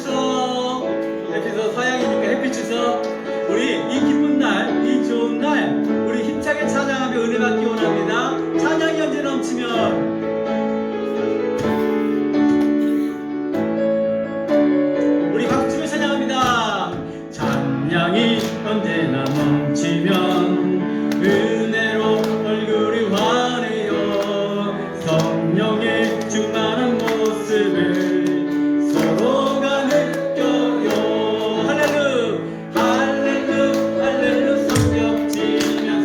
추석. 에피소 서양이니까 해피 추석. 우리 이 기쁜 날, 이 좋은 날, 우리 힘차게 찬양하며 은혜 받기 원합니다. 찬양이 언제 넘치면 우리 박수치며 찬양합니다. 찬양이 언제나 넘치면 은혜로 얼굴이 환해요. 성령의 충만한 모습을 서로가 느껴요. 할렐루 할렐루 할렐루 성벽 지면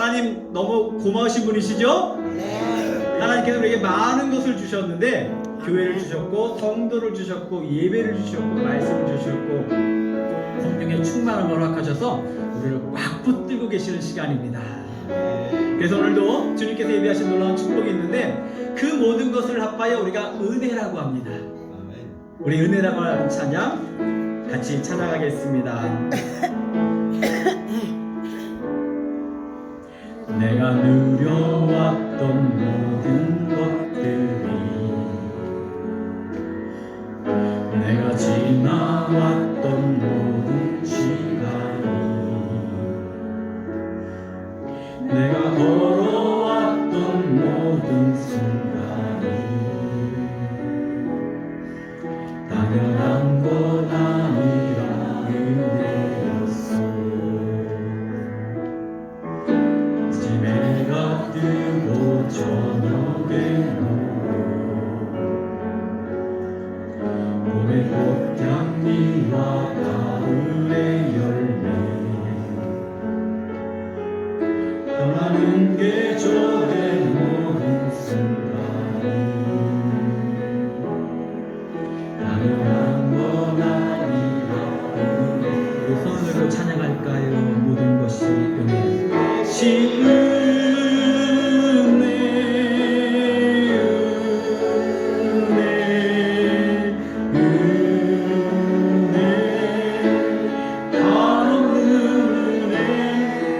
하나님 너무 고마우신 분이시죠? 네. 하나님께서 우리에게 많은 것을 주셨는데 교회를 주셨고 성도를 주셨고 예배를 주셨고 말씀을 주셨고 성령의 충만함을 허락하셔서 우리를 꽉 붙들고 계시는 시간입니다. 그래서 오늘도 주님께서 예비하신 놀라운 축복이 있는데 그 모든 것을 합하여 우리가 은혜라고 합니다. 우리 은혜라고 하는 찬양 같이 찬양하겠습니다. 내가 누려왔던 모든 것들이 내가 지나왔던 모든 시간이 내가 걸어왔던 모든 순간이 당연한 건 아니라 은혜였어. 집에가 뜨고 저녁에 봄의 꽃향기와 가을의 열매 떠나는 계절의 모든 순간이 당연한 건 아니라 우리 손을 들고 찬양할까요? 모든 것이 은혜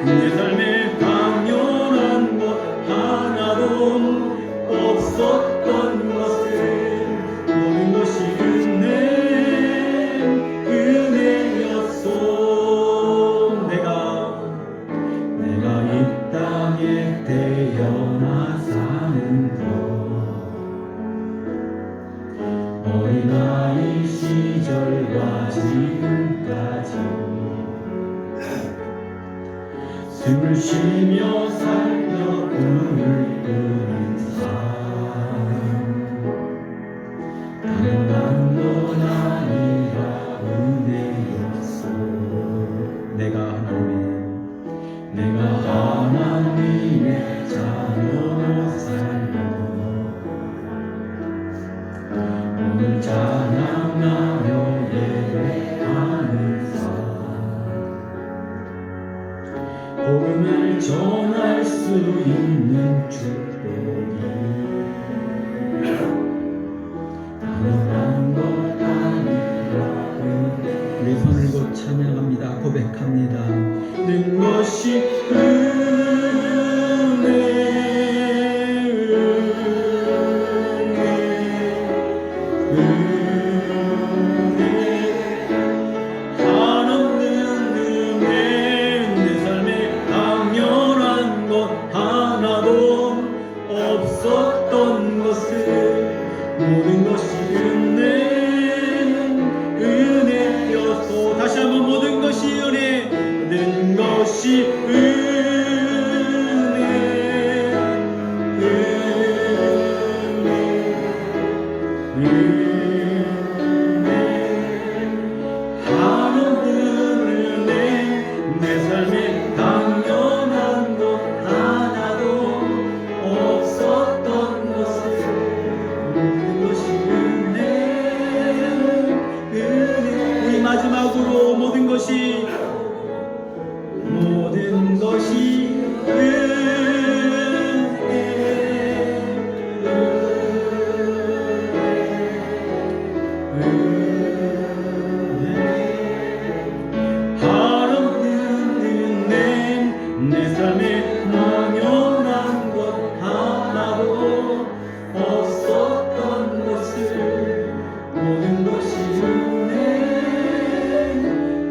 내 삶에 당연한 것 하나도 없었던 것을 모든 것이 은혜였소. 내가 이 땅에 태어나 사는 것 어린아이 시절과 지금까지 숨을 쉬며 살며 꿈을 꾸는 삶 당연한 건 아니라 은혜였어. 내가 하나님의 자녀로 살며 오늘 찬양하며 예배하는 복음을 전할 수 있는 축복이 당연한 것 아니라 우리 손을 곧 찬양합니다. 고백합니다. 는 것이 없었던 것을 모든 것이 은혜였소. 다시 한번 모든 것이 모든 것이 하나는 내 삶에 당연한 것 하나도 없었던 것을 모든 것이 은혜. 우리 마지막으로 모든 것이 내 삶에 당연한 것 하나도 없었던 것을 모든 것이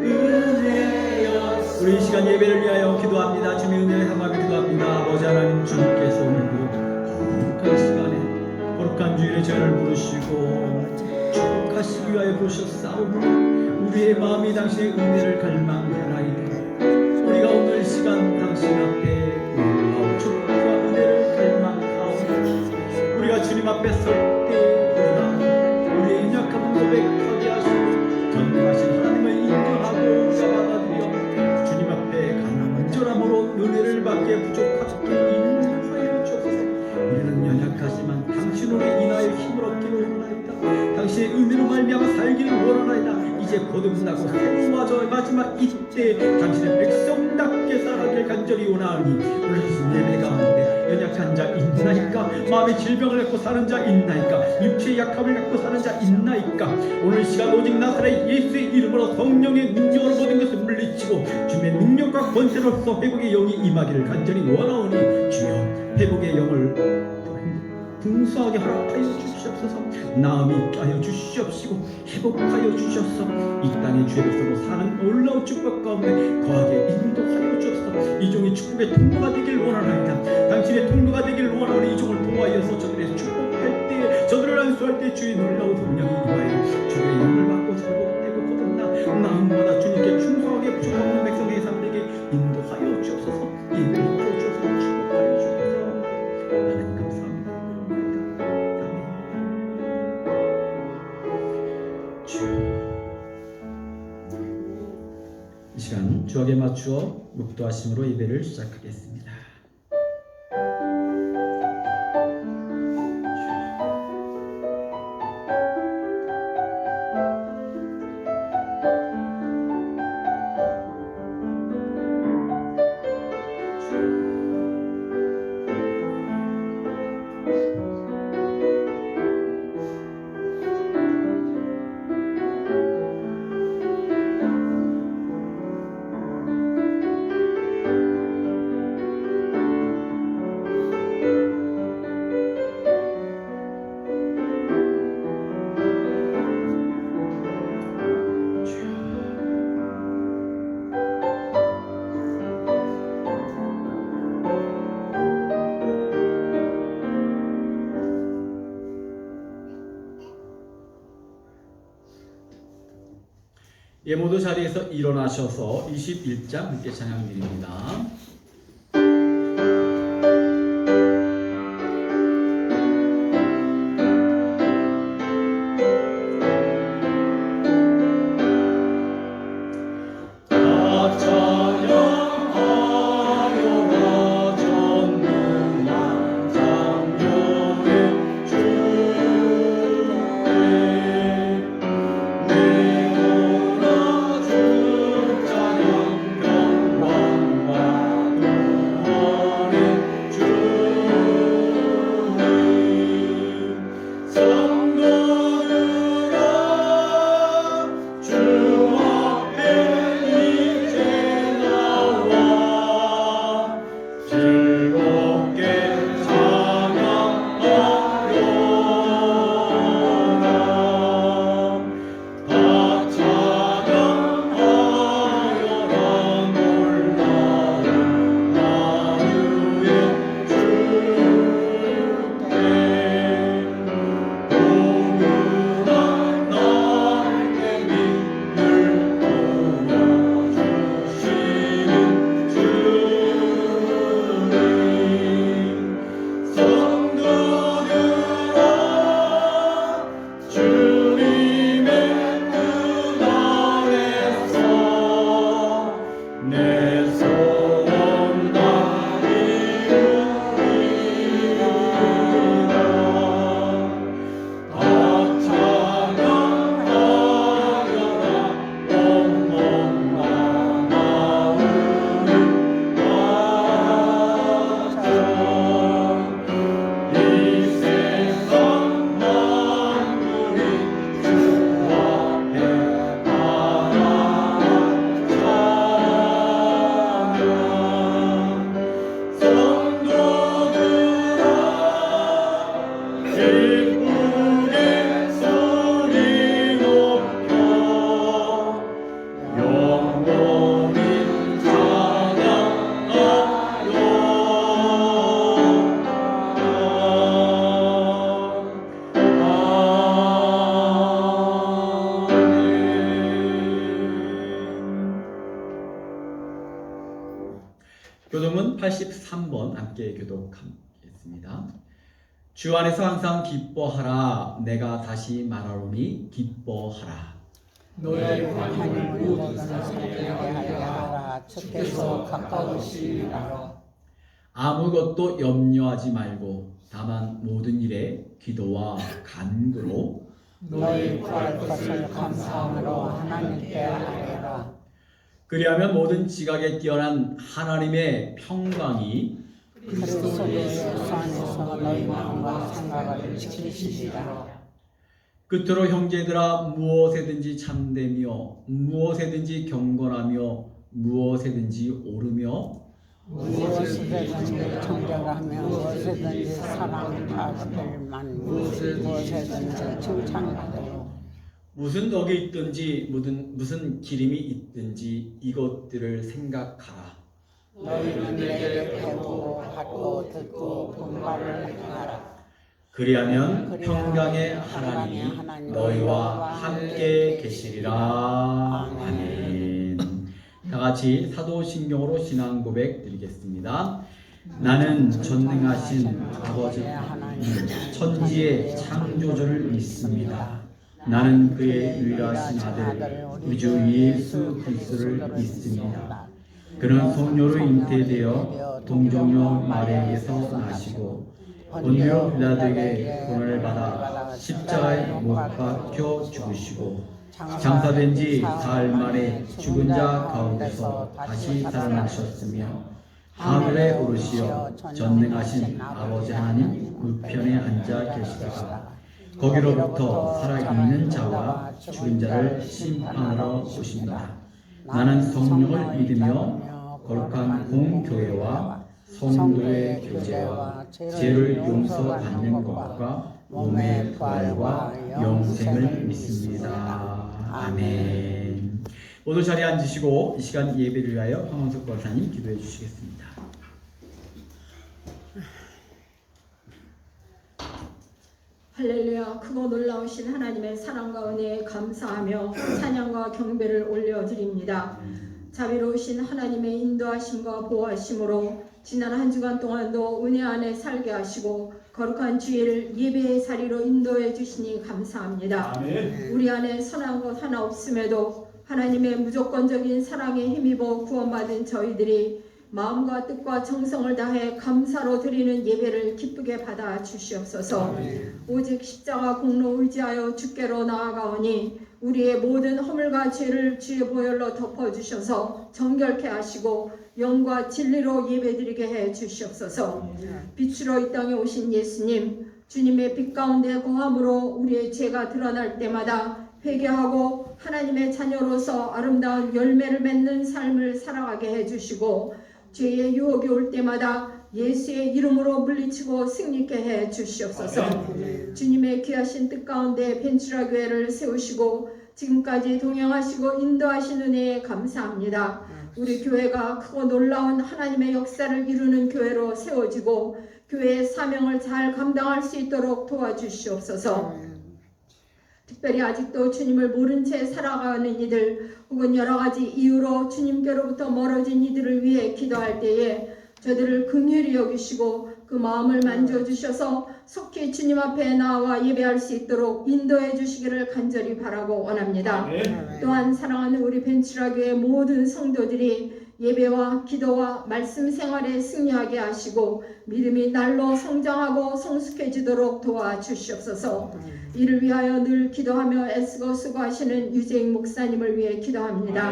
은혜였어. 우리 이 시간 예배를 위하여 기도합니다. 주님의 은혜를 삼하며 기도합니다. 아버지 하나님, 주님께서 오늘도 거룩한 시간에 거룩한 주일에 저를 부르시고 축복하시기 위하여 부르셨사오니 우리의 마음이 당신의 은혜를 갈망하나이다. 우리가 오늘 시간 당신 앞에 축복과 은혜를 갈망하오니 우리가 주님 앞에 설 때 우리의 연약함을 고백하게 하시고 전능하신 하나님을 인정하고 우리가 받아들여 주님 앞에 간절함으로 은혜를 받고 거기에 부족하게 인하여 주옵소서. 우리는 연약하지만 당신으로 인하여 힘을 얻기를 원하나이다. 당신의 은혜로 말미암아 살기를 원하나이다. 이제 거듭나고 새로 마지막 이때 당신의 백성답게 살아가길 간절히 원하오니 오늘 예배 가운데 연약한 자 있나이까? 마음의 질병을 갖고 사는 자 있나이까? 육체의 약함을 갖고 사는 자 있나이까? 오늘 시간 오직 나사렛 예수의 이름으로 성령의 능력으로 모든 것을 물리치고 주의 능력과 권세로서 회복의 영이 임하기를 간절히 원하오니 주여 회복의 영을 풍성하게 허락하여 주시옵소서. 나음이 있게 하여 주시옵시고 회복하여 주시옵소서. 이 땅의 주의 백성으로 사는 놀라운 축복 가운데 거하게 인도하여 주옵소서. 이 종이 축복의 통로가 되길 원하나이다. 당신의 통로가 되길 원하오니 이 종을 통하여서 저들의 축복할 때 저들을 안수할 때 주의 놀라운 성령이 임하여 주의 영을 받고 절복되고 거듭나 마음마다 주님께 충성하게 부족없는 백성의 삶에게 인도하여 주옵소서. 예배를 이끌어 주옵소서. 축복하여 주옵소서. 하나님 감사합니다. 이 시간 주역에 맞추어 묵도하심으로 예배를 시작하겠습니다. 예, 모두 자리에서 일어나셔서 21장 함께 찬양 드립니다. 교동은 83번 함께 교독하겠습니다. 주 안에서 항상 기뻐하라. 내가 다시 말하노니 기뻐하라. 너의 관용을 모든 사람에게 하라. 주께서 가까우시리라. 아무것도 염려하지 말고 다만 모든 일에 기도와 간구로 너희 구할 것을 감사함으로 하나님께 아뢰라. 그리하면 모든 지각에 뛰어난 하나님의 평강이 그리스도 예수 안에서 너희 마음과 생각을 지키시리라. 끝으로 형제들아 무엇에든지 참되며 무엇에든지 경건하며 무엇에든지 오르며 무엇이든지 정결하며 무엇이든지 사랑받을 만 무엇이든지 칭찬받으로 무슨 덕이 있든지 무슨 기림이 있든지 이것들을 생각하라. 너희는 내게 배우고 받고 듣고 분발을 행하라. 그리하면 평강의 하나님이 너희와 함께 계시리라. 아멘. 다 같이 사도신경으로 신앙 고백 드리겠습니다. 나는 전능하신 아버지 천지의 창조주를 믿습니다. 나는 그의 유일하신 아들 우주 예수 그리스도를 믿습니다. 그는 성녀로 잉태되어 동정녀 마리아에게서 나시고 본디오 빌라도에게 고난을 받아 십자가에 못 박혀 죽으시고 장사된 지 사흘 만에 죽은 자 가운데서 다시 살아나셨으며 하늘에 오르시어 전능하신 아버지 하나님 우편에 앉아 계시다가 거기로부터 살아있는 자와 죽은 자를 심판하러 오십니다. 나는 성령을 믿으며 거룩한 공교회와 성도의 교제와 죄를 용서받는 것과 몸의 부활과 영생을 믿습니다. 아멘. 모두 자리에 앉으시고 이 시간 예배를 위하여 황원석 권사님 기도해 주시겠습니다. 할렐루야. 크고 놀라우신 하나님의 사랑과 은혜에 감사하며 찬양과 경배를 올려드립니다. 자비로우신 하나님의 인도하심과 보호하심으로 지난 한 주간 동안도 은혜 안에 살게 하시고 거룩한 주일을 예배의 자리로 인도해 주시니 감사합니다. 아멘. 우리 안에 선한 것 하나 없음에도 하나님의 무조건적인 사랑에 힘입어 구원받은 저희들이 마음과 뜻과 정성을 다해 감사로 드리는 예배를 기쁘게 받아 주시옵소서. 오직 십자가 공로 의지하여 주께로 나아가오니 우리의 모든 허물과 죄를 주의 보혈로 덮어주셔서 정결케 하시고 영과 진리로 예배드리게 해 주시옵소서. 빛으로 이 땅에 오신 예수님, 주님의 빛 가운데 거함으로 우리의 죄가 드러날 때마다 회개하고 하나님의 자녀로서 아름다운 열매를 맺는 삶을 살아가게 해주시고 죄의 유혹이 올 때마다 예수의 이름으로 물리치고 승리케 해 주시옵소서. 주님의 귀하신 뜻 가운데 벤츄라 교회를 세우시고 지금까지 동행하시고 인도하신 은혜에 감사합니다. 우리 교회가 크고 놀라운 하나님의 역사를 이루는 교회로 세워지고 교회의 사명을 잘 감당할 수 있도록 도와주시옵소서. 특별히 아직도 주님을 모른 채 살아가는 이들 혹은 여러 가지 이유로 주님께로부터 멀어진 이들을 위해 기도할 때에 저들을 긍휼히 여기시고 그 마음을 만져주셔서 속히 주님 앞에 나와 예배할 수 있도록 인도해 주시기를 간절히 바라고 원합니다. 또한 사랑하는 우리 벤츄라 교회 모든 성도들이 예배와 기도와 말씀 생활에 승리하게 하시고 믿음이 날로 성장하고 성숙해지도록 도와주시옵소서. 이를 위하여 늘 기도하며 애쓰고 수고하시는 유재익 목사님을 위해 기도합니다.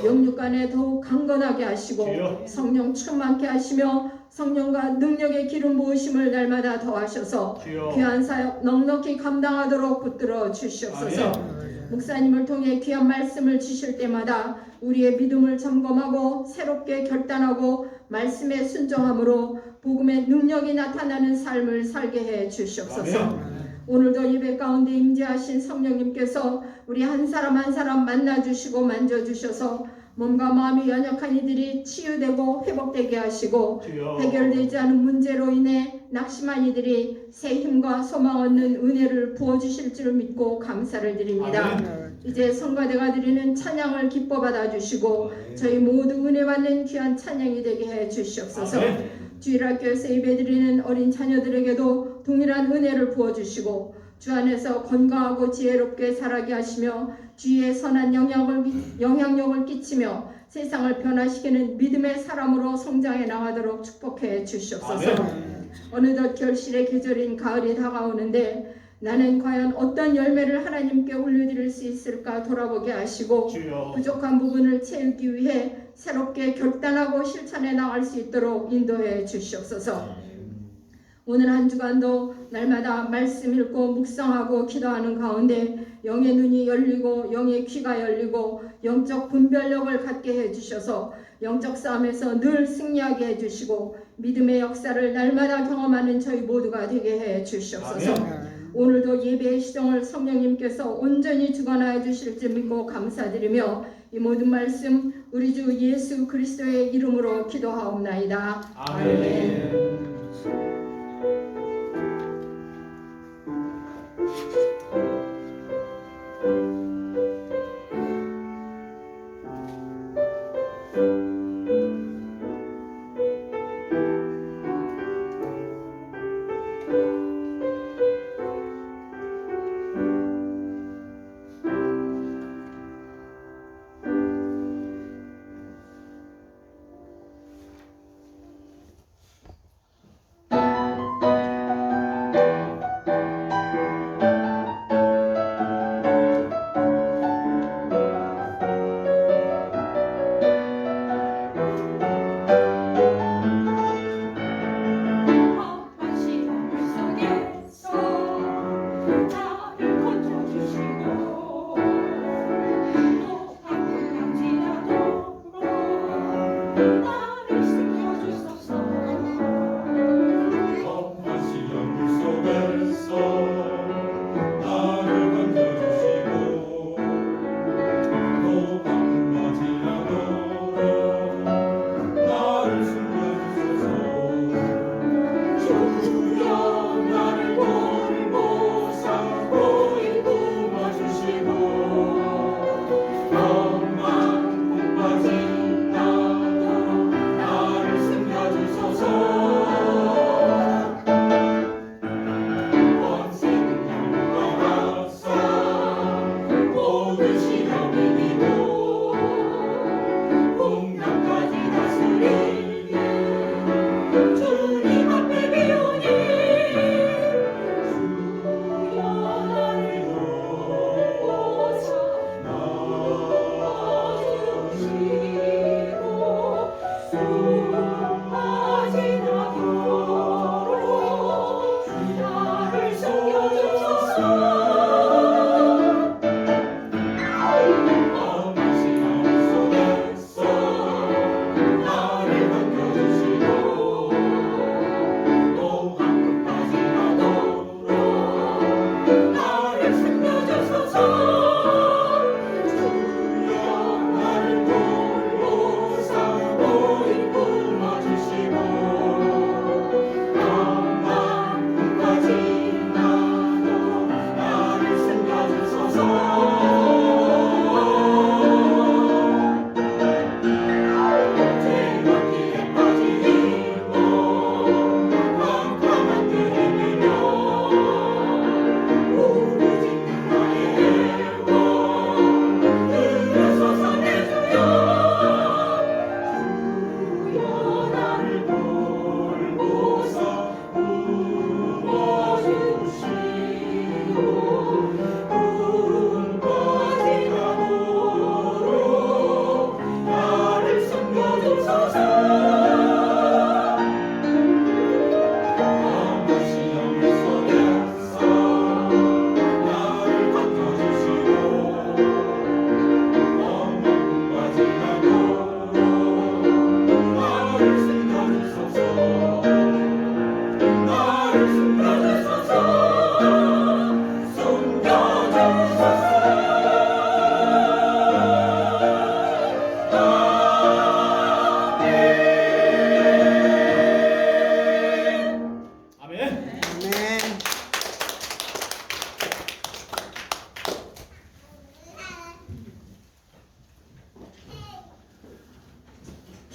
영육간에 더욱 강건하게 하시고 성령 충만케 하시며 성령과 능력의 기름 부으심을 날마다 더하셔서 귀한 사역 넉넉히 감당하도록 붙들어 주시옵소서. 목사님을 통해 귀한 말씀을 주실 때마다 우리의 믿음을 점검하고 새롭게 결단하고 말씀에 순종함으로 복음의 능력이 나타나는 삶을 살게 해 주시옵소서. 오늘도 예배 가운데 임재하신 성령님께서 우리 한 사람 한 사람 만나주시고 만져주셔서 몸과 마음이 연약한 이들이 치유되고 회복되게 하시고 해결되지 않은 문제로 인해 낙심한 이들이 새 힘과 소망 얻는 은혜를 부어주실 줄 믿고 감사를 드립니다. 이제 성가대가 드리는 찬양을 기뻐 받아주시고 저희 모두 은혜 받는 귀한 찬양이 되게 해 주시옵소서. 주일학교에서 예배드리는 어린 자녀들에게도 동일한 은혜를 부어주시고 주 안에서 건강하고 지혜롭게 자라게 하시며 주위에 선한 영향력을 끼치며 세상을 변화시키는 믿음의 사람으로 성장해 나가도록 축복해 주시옵소서. 어느덧 결실의 계절인 가을이 다가오는데 나는 과연 어떤 열매를 하나님께 올려드릴 수 있을까 돌아보게 하시고 부족한 부분을 채우기 위해 새롭게 결단하고 실천해 나갈 수 있도록 인도해 주시옵소서. 오늘 한 주간도 날마다 말씀 읽고 묵상하고 기도하는 가운데 영의 눈이 열리고 영의 귀가 열리고 영적 분별력을 갖게 해주셔서 영적 싸움에서 늘 승리하게 해주시고 믿음의 역사를 날마다 경험하는 저희 모두가 되게 해주시옵소서. 오늘도 예배의 시정을 성령님께서 온전히 주관하여 주실 줄 믿고 감사드리며 이 모든 말씀 우리 주 예수 그리스도의 이름으로 기도하옵나이다. 아멘.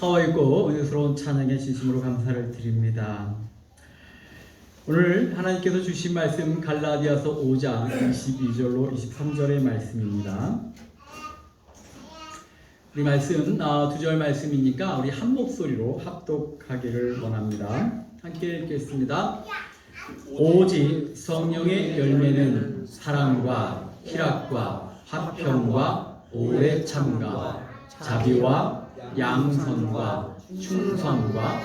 파워 있고 은혜스러운 찬양의 진심으로 감사를 드립니다. 오늘 하나님께서 주신 말씀 갈라디아서 5장 22절로 23절의 말씀입니다. 우리 말씀 두 절 말씀이니까 우리 한 목소리로 합독하기를 원합니다. 함께 읽겠습니다. 오직 성령의 열매는 사랑과 희락과 화평과 오래 참과 자비와 양선과 충성과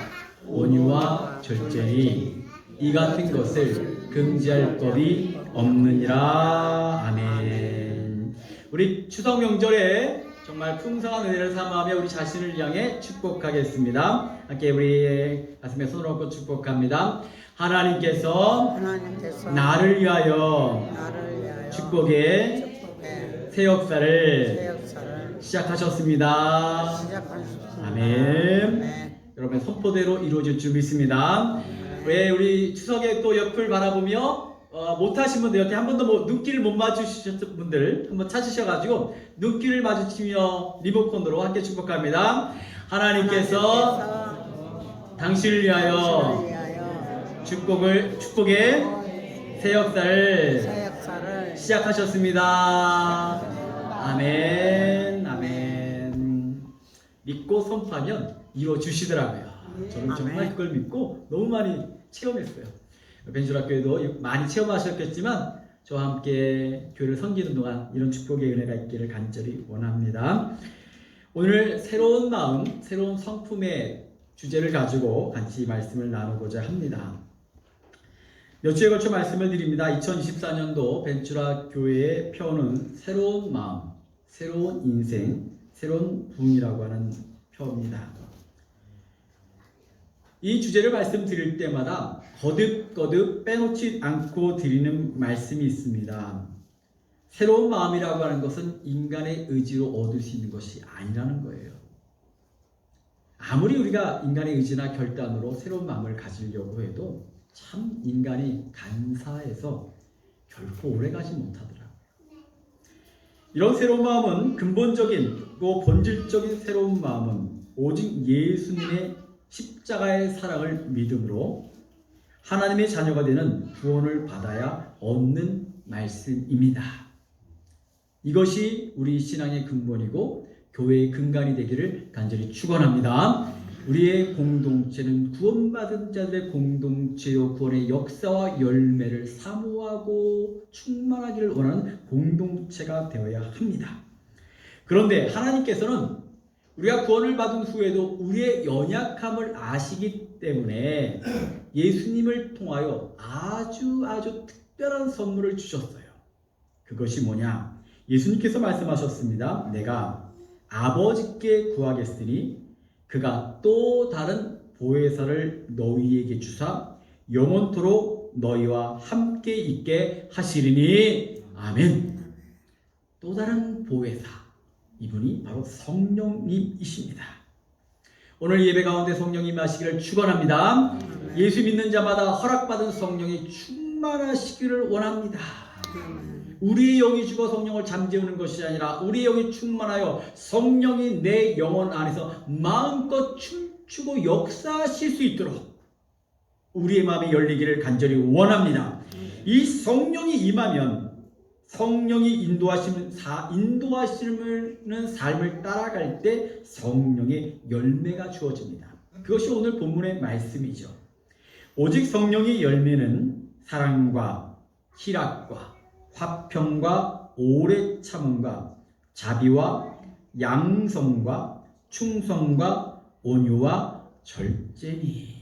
온유와 절제니 이 같은 것을 금지할 법이 없느니라. 아멘. 우리 추석 명절에 정말 풍성한 은혜를 삼아하며 우리 자신을 향해 축복하겠습니다. 함께 우리 가슴에 손을 얹고 축복합니다. 하나님께서 나를 위하여 축복의 새 역사를 시작하셨습니다. 아멘. 여러분 선포대로 이루어질 줄 믿습니다. 왜 우리 추석에 또 옆을 바라보며 못하신 분들, 여태 한 번도 눈길을 못 마주치셨던 분들 한번 찾으셔가지고 눈길을 마주치며 리모컨으로 함께 축복합니다. 하나님께서 당신을 위하여 축복의 새 역사를 시작하셨습니다. 아멘. 아멘. 믿고 선포하면 이루어주시더라고요. 저는 정말 그걸 믿고 너무 많이 체험했어요. 벤주라교회도 많이 체험하셨겠지만 저와 함께 교회를 섬기는 동안 이런 축복의 은혜가 있기를 간절히 원합니다. 오늘 새로운 마음, 새로운 성품의 주제를 가지고 같이 말씀을 나누고자 합니다. 몇 주에 걸쳐 말씀을 드립니다. 2024년도 벤추라 교회의 표어는 새로운 마음, 새로운 인생, 새로운 부흥이라고 하는 표어입니다. 이 주제를 말씀드릴 때마다 거듭 빼놓지 않고 드리는 말씀이 있습니다. 새로운 마음이라고 하는 것은 인간의 의지로 얻을 수 있는 것이 아니라는 거예요. 아무리 우리가 인간의 의지나 결단으로 새로운 마음을 가지려고 해도 참 인간이 간사해서 결코 오래가지 못하더라고요. 이런 새로운 마음은 근본적이고 본질적인 새로운 마음은 오직 예수님의 십자가의 사랑을 믿음으로 하나님의 자녀가 되는 구원을 받아야 얻는 말씀입니다. 이것이 우리 신앙의 근본이고 교회의 근간이 되기를 간절히 축원합니다. 우리의 공동체는 구원받은 자들의 공동체요 구원의 역사와 열매를 사모하고 충만하기를 원하는 공동체가 되어야 합니다. 그런데 하나님께서는 우리가 구원을 받은 후에도 우리의 연약함을 아시기 때문에 예수님을 통하여 아주 특별한 선물을 주셨어요. 그것이 뭐냐? 예수님께서 말씀하셨습니다. 내가 아버지께 구하겠으니 그가 또 다른 보혜사를 너희에게 주사 영원토록 너희와 함께 있게 하시리니. 아멘. 또 다른 보혜사, 이분이 바로 성령님이십니다. 오늘 예배 가운데 성령님 임하시기를 축원합니다. 예수 믿는 자마다 허락받은 성령이 충만하시기를 원합니다. 우리의 영이 죽어 성령을 잠재우는 것이 아니라 우리의 영이 충만하여 성령이 내 영혼 안에서 마음껏 춤추고 역사하실 수 있도록 우리의 마음이 열리기를 간절히 원합니다. 이 성령이 임하면 성령이 인도하시는 삶을 따라갈 때 성령의 열매가 주어집니다. 그것이 오늘 본문의 말씀이죠. 오직 성령의 열매는 사랑과 희락과 화평과 오래 참음과 자비와 양성과 충성과 온유와 절제니.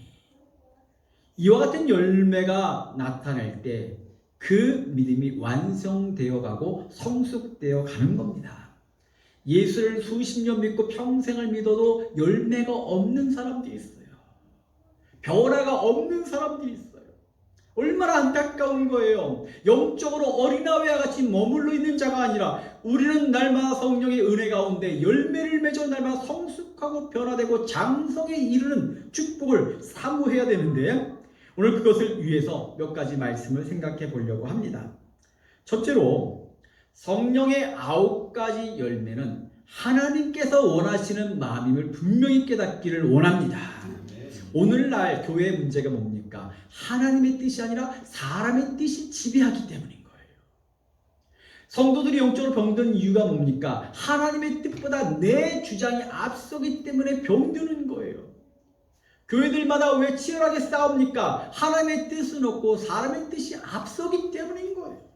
이와 같은 열매가 나타날 때 그 믿음이 완성되어 가고 성숙되어 가는 겁니다. 예수를 수십 년 믿고 평생을 믿어도 열매가 없는 사람들이 있어요. 변화가 없는 사람들이 있어요. 얼마나 안타까운 거예요. 영적으로 어린아이와 같이 머물러 있는 자가 아니라 우리는 날마다 성령의 은혜 가운데 열매를 맺어 날마다 성숙하고 변화되고 장성에 이르는 축복을 사모해야 되는데 오늘 그것을 위해서 몇 가지 말씀을 생각해 보려고 합니다. 첫째로 성령의 9가지 열매는 하나님께서 원하시는 마음임을 분명히 깨닫기를 원합니다. 오늘날 교회의 문제가 뭡니까? 하나님의 뜻이 아니라 사람의 뜻이 지배하기 때문인 거예요. 성도들이 영적으로 병드는 이유가 뭡니까? 하나님의 뜻보다 내 주장이 앞서기 때문에 병드는 거예요. 교회들마다 왜 치열하게 싸웁니까? 하나님의 뜻은 없고 사람의 뜻이 앞서기 때문인 거예요.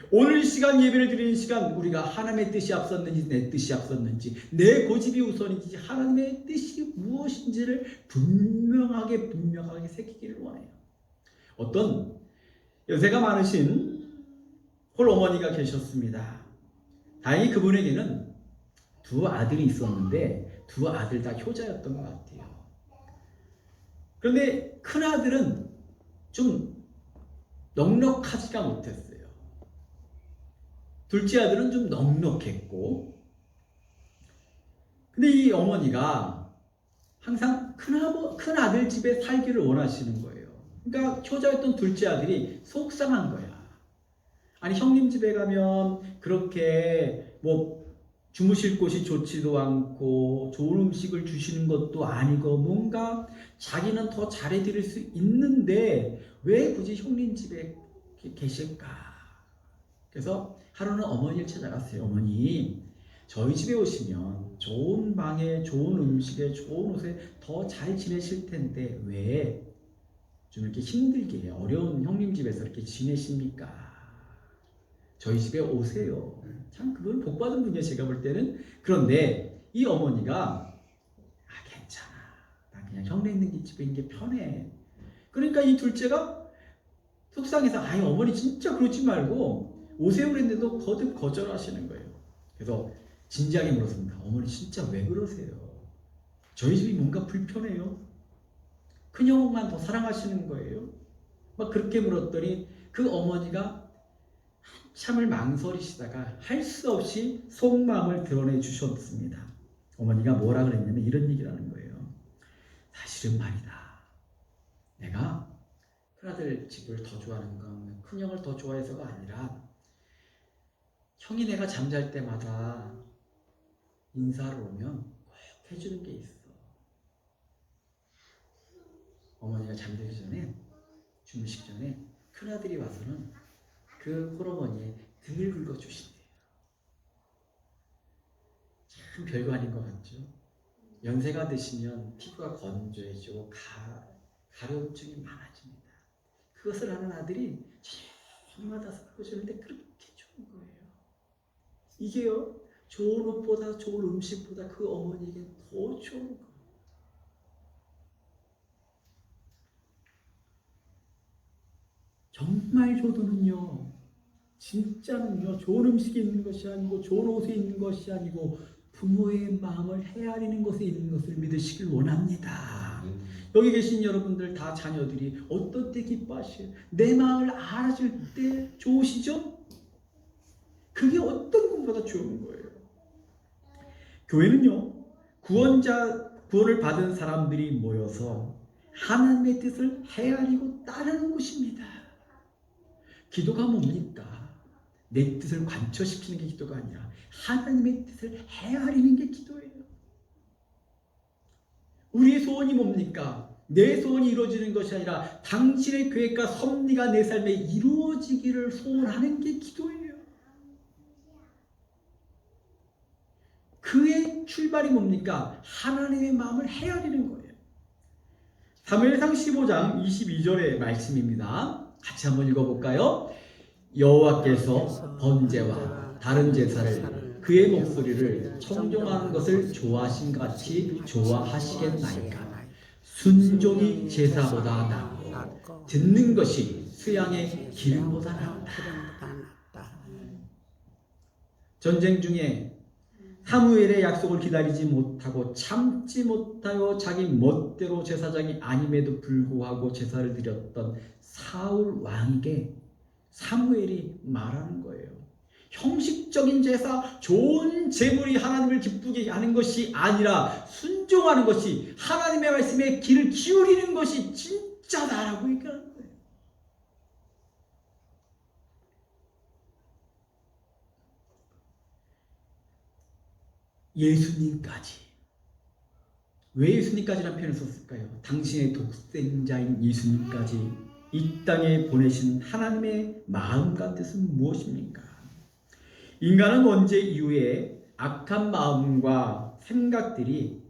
오늘 이 시간 예배를 드리는 시간 우리가 하나님의 뜻이 앞섰는지 내 뜻이 앞섰는지 내 고집이 우선인지 하나님의 뜻이 무엇인지를 분명하게 새기기를 원해요. 어떤 연세가 많으신 홀어머니가 계셨습니다. 다행히 그분에게는 두 아들이 있었는데 두 아들 다 효자였던 것 같아요. 그런데 큰 아들은 좀 넉넉하지가 못했어요. 둘째 아들은 좀 넉넉했고, 근데 이 어머니가 항상 큰 아들 집에 살기를 원하시는 거예요. 그러니까 효자였던 둘째 아들이 속상한 거야. 아니 형님 집에 가면 그렇게 뭐 주무실 곳이 좋지도 않고 좋은 음식을 주시는 것도 아니고 뭔가 자기는 더 잘해드릴 수 있는데 왜 굳이 형님 집에 계실까? 그래서 하루는 어머니를 찾아갔어요. 어머니, 저희 집에 오시면 좋은 방에 좋은 음식에 좋은 옷에 더 잘 지내실 텐데 왜 좀 이렇게 힘들게 어려운 형님 집에서 이렇게 지내십니까? 저희 집에 오세요. 참 그건 복받은 분이에요. 제가 볼 때는. 그런데 이 어머니가 괜찮아. 나 그냥 형네 있는 집에 있는 게 편해. 그러니까 이 둘째가 속상해서 아이 어머니 진짜 그러지 말고 오세요 그랬는데도 거듭 거절하시는 거예요. 그래서 진지하게 물었습니다. 어머니 진짜 왜 그러세요? 저희 집이 뭔가 불편해요? 큰형만 더 사랑하시는 거예요? 막 그렇게 물었더니 그 어머니가 한참을 망설이시다가 할 수 없이 속마음을 드러내 주셨습니다. 어머니가 뭐라 그랬냐면 이런 얘기를 하는 거예요. 사실은 말이다. 내가 큰아들 집을 더 좋아하는 건 큰형을 더 좋아해서가 아니라 형이 내가 잠잘 때마다 인사를 오면 꼭 해주는 게 있어. 어머니가 잠들기 전에 주무시기 전에 큰아들이 와서는 그 홀어머니의 등을 긁어주신대요. 참 별거 아닌 것 같죠? 연세가 드시면 피부가 건조해지고 가려움증이 많아집니다. 그것을 하는 아들이 저녁마다 섞어주는데 그렇게 좋은 거예요. 이게요, 좋은 옷보다 좋은 음식보다 그 어머니에게 더 좋은 거예요. 정말 효도는요, 진짜는요, 좋은 음식이 있는 것이 아니고 좋은 옷이 있는 것이 아니고 부모의 마음을 헤아리는 것에 있는 것을 믿으시길 원합니다. 여기 계신 여러분들 다 자녀들이 어떤 때 기뻐하시요? 내 마음을 알아줄 때 좋으시죠? 그게 어떤 것보다 좋은 거예요. 교회는요, 구원을 받은 사람들이 모여서 하나님의 뜻을 헤아리고 따르는 곳입니다. 기도가 뭡니까? 내 뜻을 관철시키는 게 기도가 아니라 하나님의 뜻을 헤아리는 게 기도예요. 우리의 소원이 뭡니까? 내 소원이 이루어지는 것이 아니라 당신의 계획과 섭리가 내 삶에 이루어지기를 소원하는 게 기도예요. 그의 출발이 뭡니까? 하나님의 마음을 헤아리는 거예요. 사무엘상 15장 22절의 말씀입니다. 같이 한번 읽어볼까요? 여호와께서 번제와 다른 제사를 그의 목소리를 청종하는 것을 좋아하신 같이 좋아하시겠나이까? 순종이 제사보다 낫고 듣는 것이 수양의 기름보다 낫다. 전쟁 중에 사무엘의 약속을 기다리지 못하고 참지 못하여 자기 멋대로 제사장이 아님에도 불구하고 제사를 드렸던 사울 왕에게 사무엘이 말하는 거예요. 형식적인 제사, 좋은 제물이 하나님을 기쁘게 하는 것이 아니라 순종하는 것이, 하나님의 말씀에 귀를 기울이는 것이 진짜다라고 얘기하는 거예요. 예수님까지. 왜 예수님까지라는 표현을 썼을까요? 당신의 독생자인 예수님까지 이 땅에 보내신 하나님의 마음과 뜻은 무엇입니까? 인간은 원죄 이후에 악한 마음과 생각들이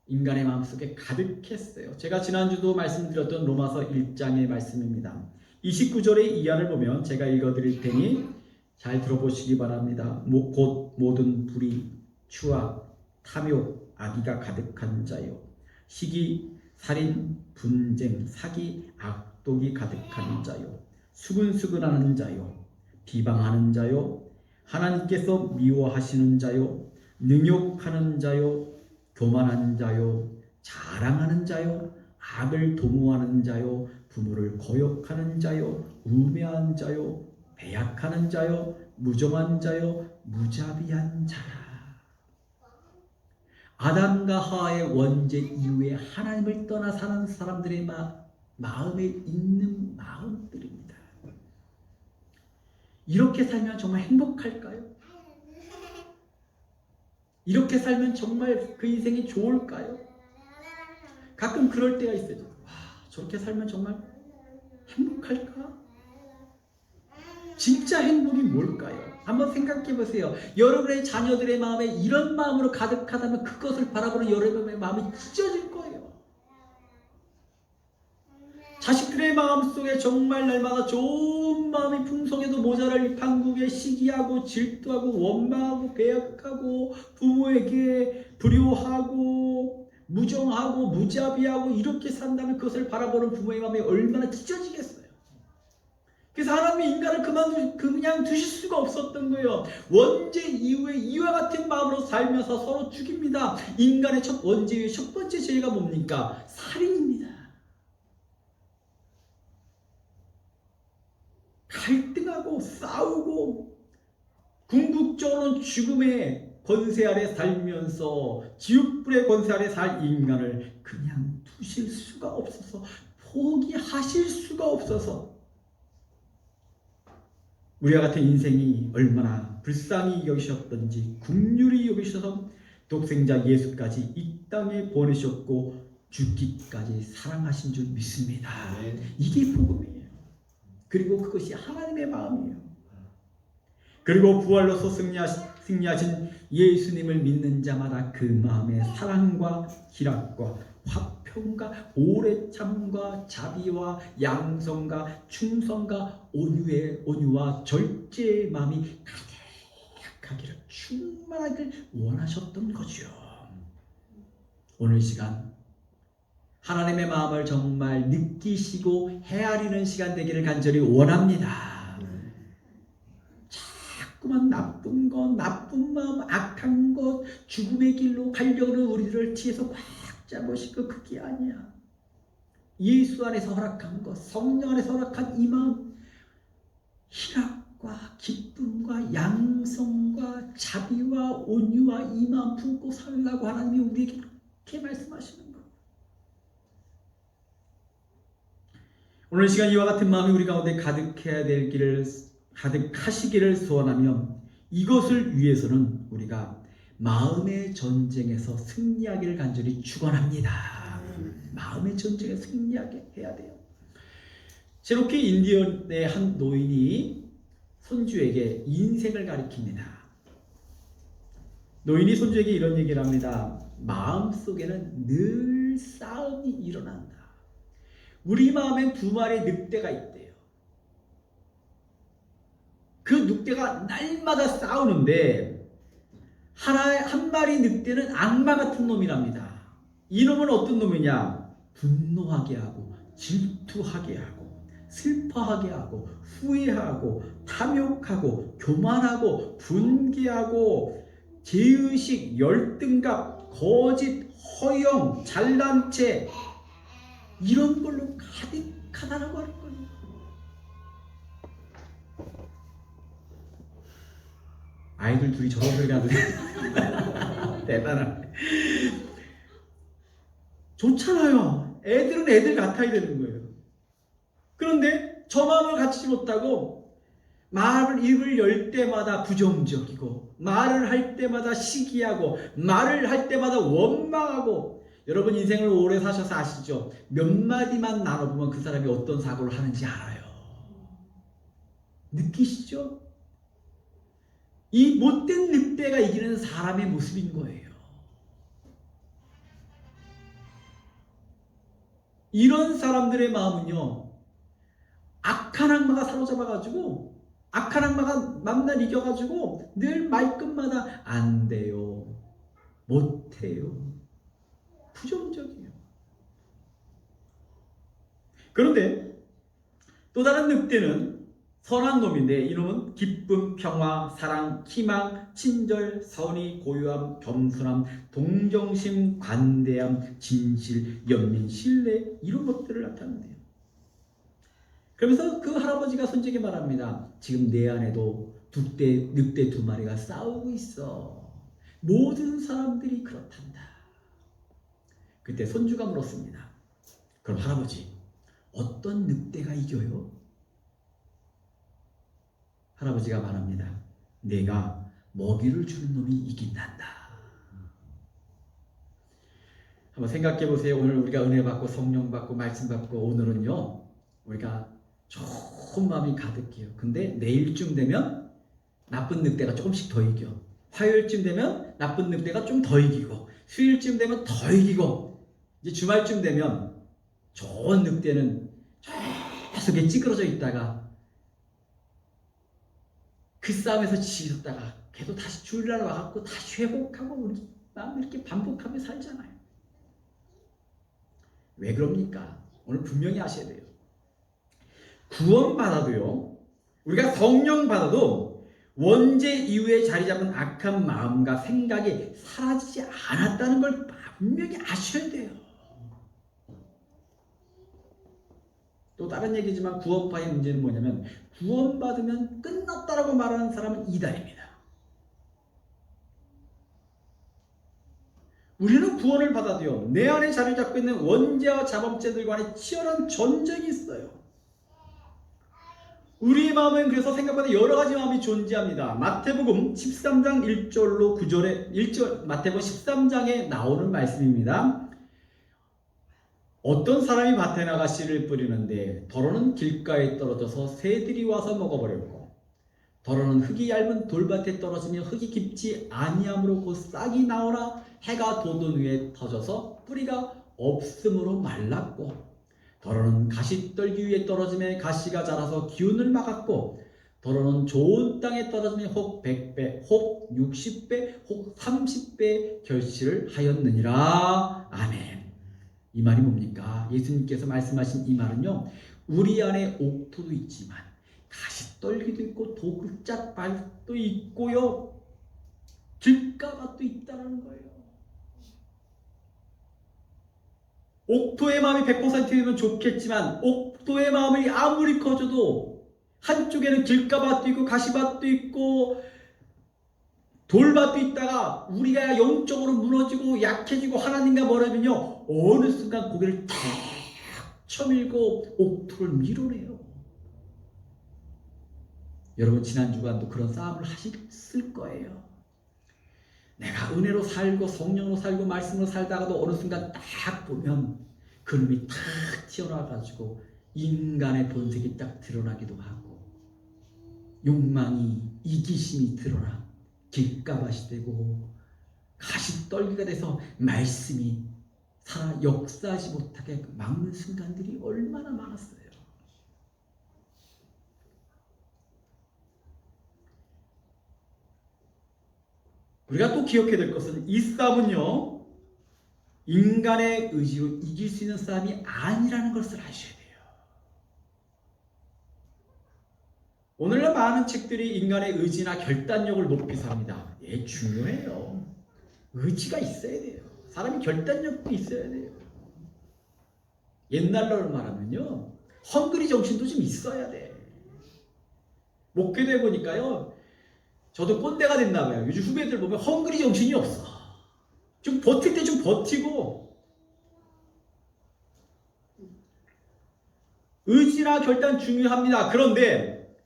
인간의 마음속에 가득했어요. 제가 지난주도 말씀드렸던 로마서 1장의 말씀입니다. 29절의 이하를 보면 제가 읽어드릴 테니 잘 들어보시기 바랍니다. 곧 모든 불의, 추악, 탐욕, 악의가 가득한 자요. 시기, 살인, 분쟁, 사기, 악독이 가득한 자요. 수근수근하는 자요. 비방하는 자요. 하나님께서 미워하시는 자요. 능욕하는 자요. 교만한 자요. 자랑하는 자요. 악을 도모하는 자요. 부모를 거역하는 자요. 우매한 자요. 배약하는 자요. 무정한 자요. 무자비한 자라. 아담과 하와의 원죄 이후에 하나님을 떠나 사는 사람들의 마음에 있는 마음들입니다. 이렇게 살면 정말 행복할까요? 이렇게 살면 정말 그 인생이 좋을까요? 가끔 그럴 때가 있어요. 와, 저렇게 살면 정말 행복할까? 진짜 행복이 뭘까요? 한번 생각해 보세요. 여러분의 자녀들의 마음에 이런 마음으로 가득하다면 그것을 바라보는 여러분의 마음이 찢어질 거예요. 자식들의 마음속에 정말 날마다 좋은 마음이 풍성해도 모자랄 판국에 시기하고 질투하고 원망하고 배역하고 부모에게 불효하고 무정하고 무자비하고 이렇게 산다면 그것을 바라보는 부모의 마음이 얼마나 찢어지겠어요. 그래서 하나님이 인간을 그냥 두실 수가 없었던 거예요. 원죄 이후에 이와 같은 마음으로 살면서 서로 죽입니다. 인간의 원죄의 첫 번째 죄가 뭡니까? 살인입니다. 갈등하고 싸우고 궁극적으로는 죽음의 권세 아래 살면서 지옥불의 권세 아래 살 인간을 그냥 두실 수가 없어서 포기하실 수가 없어서 우리와 같은 인생이 얼마나 불쌍히 여기셨던지 긍휼히 여기셔서 독생자 예수까지 이 땅에 보내셨고 죽기까지 사랑하신 줄 믿습니다. 이게 복음이에요. 그리고 그것이 하나님의 마음이에요. 그리고 부활로서 승리하신 예수님을 믿는 자마다 그 마음에 사랑과 희락과 화평과 오래 참과 자비와 양성과 충성과 온유와 절제의 마음이 가득하기를 충만하기를 원하셨던 거죠. 오늘 시간 하나님의 마음을 정말 느끼시고 헤아리는 시간 되기를 간절히 원합니다. 자꾸만 나쁜 것, 나쁜 마음, 악한 것, 죽음의 길로 가려는 우리들을 뒤에서 꽉 잡으시고 그게 아니야. 예수 안에서 허락한 것, 성령 안에서 허락한 이 마음, 희락과 기쁨과 양성과 자비와 온유와 이 마음 품고 살라고 하나님이 우리에게 그렇게 말씀하시는 것. 오늘 시간 이와 같은 마음이 우리 가운데 가득하시기를 소원하며 이것을 위해서는 우리가 마음의 전쟁에서 승리하기를 간절히 축원합니다. 마음의 전쟁에 승리하게 해야 돼요. 체로키 인디언의 한 노인이 손주에게 인생을 가리킵니다. 노인이 손주에게 이런 얘기를 합니다. 마음속에는 늘 싸움이 일어난다. 우리 마음엔 두 마리의 늑대가 있대요. 그 늑대가 날마다 싸우는데 한 마리 늑대는 악마 같은 놈이랍니다. 이 놈은 어떤 놈이냐? 분노하게 하고 질투하게 하고 슬퍼하게 하고 후회하고 탐욕하고 교만하고 분개하고 죄의식, 열등감, 거짓, 허영, 잘난 체 이런 걸로 가득하다라고 하는 거예요. 아이들 둘이 저런 소리 하는데 대단하네. 좋잖아요. 애들은 애들 같아야 되는 거예요. 그런데 저 마음을 갖추지 못하고 입을 열 때마다 부정적이고 말을 할 때마다 시기하고 말을 할 때마다 원망하고 여러분 인생을 오래 사셔서 아시죠? 몇 마디만 나눠보면 그 사람이 어떤 사고를 하는지 알아요. 느끼시죠? 이 못된 늑대가 이기는 사람의 모습인 거예요. 이런 사람들의 마음은요, 악한 악마가 사로잡아가지고, 악한 악마가 만날 이겨가지고 늘 말끝마다 안 돼요, 못해요, 부정적이에요. 그런데 또 다른 늑대는 선한 놈인데, 이놈은 기쁨, 평화, 사랑, 희망, 친절, 선의, 고요함, 겸손함, 동정심, 관대함, 진실, 연민, 신뢰, 이런 것들을 나타낸대요. 그러면서 그 할아버지가 손재게 말합니다. 지금 내 안에도 늑대 두 마리가 싸우고 있어. 모든 사람들이 그렇단다. 그때 손주가 물었습니다. 그럼 할아버지, 어떤 늑대가 이겨요? 할아버지가 말합니다. 내가 먹이를 주는 놈이 이긴단다. 한번 생각해 보세요. 오늘 우리가 은혜 받고 성령 받고 말씀 받고, 오늘은요 우리가 좋은 마음이 가득해요. 근데 내일쯤 되면 나쁜 늑대가 조금씩 더 이겨. 화요일쯤 되면 나쁜 늑대가 좀 더 이기고, 수요일쯤 되면 더 이기고, 이제 주말쯤 되면 좋은 늑대는 계속 찌그러져 있다가 그 싸움에서 지셨다가 걔도 다시 주일날 와갖고 다시 회복하고, 우리 마음 이렇게 반복하며 살잖아요. 왜 그럽니까? 오늘 분명히 아셔야 돼요. 구원받아도요, 우리가 성령 받아도 원죄 이후에 자리 잡은 악한 마음과 생각이 사라지지 않았다는 걸 분명히 아셔야 돼요. 또 다른 얘기지만 구원파의 문제는 뭐냐면, 구원받으면 끝났다라고 말하는 사람은 이단입니다. 우리는 구원을 받아도요, 내 안에 자리 잡고 있는 원죄와 자범죄들과의 치열한 전쟁이 있어요. 우리의 마음은 그래서 생각보다 여러 가지 마음이 존재합니다. 마태복음 13장 1절로 9절에 1절, 마태복음 13장에 나오는 말씀입니다. 어떤 사람이 밭에 나가 씨를 뿌리는데 더러는 길가에 떨어져서 새들이 와서 먹어버렸고, 더러는 흙이 얇은 돌밭에 떨어지며 흙이 깊지 아니함으로 곧 싹이 나오나 해가 돋은 후에 터져서 뿌리가 없음으로 말랐고, 더러는 가시떨기 위에 떨어지며 가시가 자라서 기운을 막았고, 더러는 좋은 땅에 떨어지며 혹 100배, 혹 60배, 혹 30배 결실을 하였느니라. 아멘. 이 말이 뭡니까? 예수님께서 말씀하신 이 말은요, 우리 안에 옥토도 있지만 가시떨기도 있고 독짝밭도 있고요, 길가밭도 있다는 거예요. 옥토의 마음이 100%면 좋겠지만, 옥토의 마음이 아무리 커져도 한쪽에는 길가밭도 있고 가시밭도 있고 돌밭도 있다가 우리가 영적으로 무너지고 약해지고 하나님과 멀어지면요, 어느 순간 고개를 탁 쳐밀고 옥토를 밀어내요. 여러분, 지난 주간도 그런 싸움을 하셨을 거예요. 내가 은혜로 살고 성령으로 살고 말씀으로 살다가도 어느 순간 딱 보면 그놈이 탁 튀어나와가지고 인간의 본색이 딱 드러나기도 하고, 욕망이, 이기심이 드러나 길가밭이 되고 가시떨기가 돼서 말씀이 살아 역사하지 못하게 막는 순간들이 얼마나 많았어요. 우리가 또 기억해야 될 것은, 이 싸움은요, 인간의 의지로 이길 수 있는 싸움이 아니라는 것을 아셔야 돼요. 오늘날 많은 책들이 인간의 의지나 결단력을 높이서 합니다. 예, 중요해요. 의지가 있어야 돼요. 사람이 결단력도 있어야 돼요. 옛날로 말하면요, 헝그리 정신도 좀 있어야 돼. 목회대 보니까요, 저도 꼰대가 됐나 봐요. 요즘 후배들 보면 헝그리 정신이 없어. 좀 버틸 때 좀 버티고, 의지나 결단 중요합니다. 그런데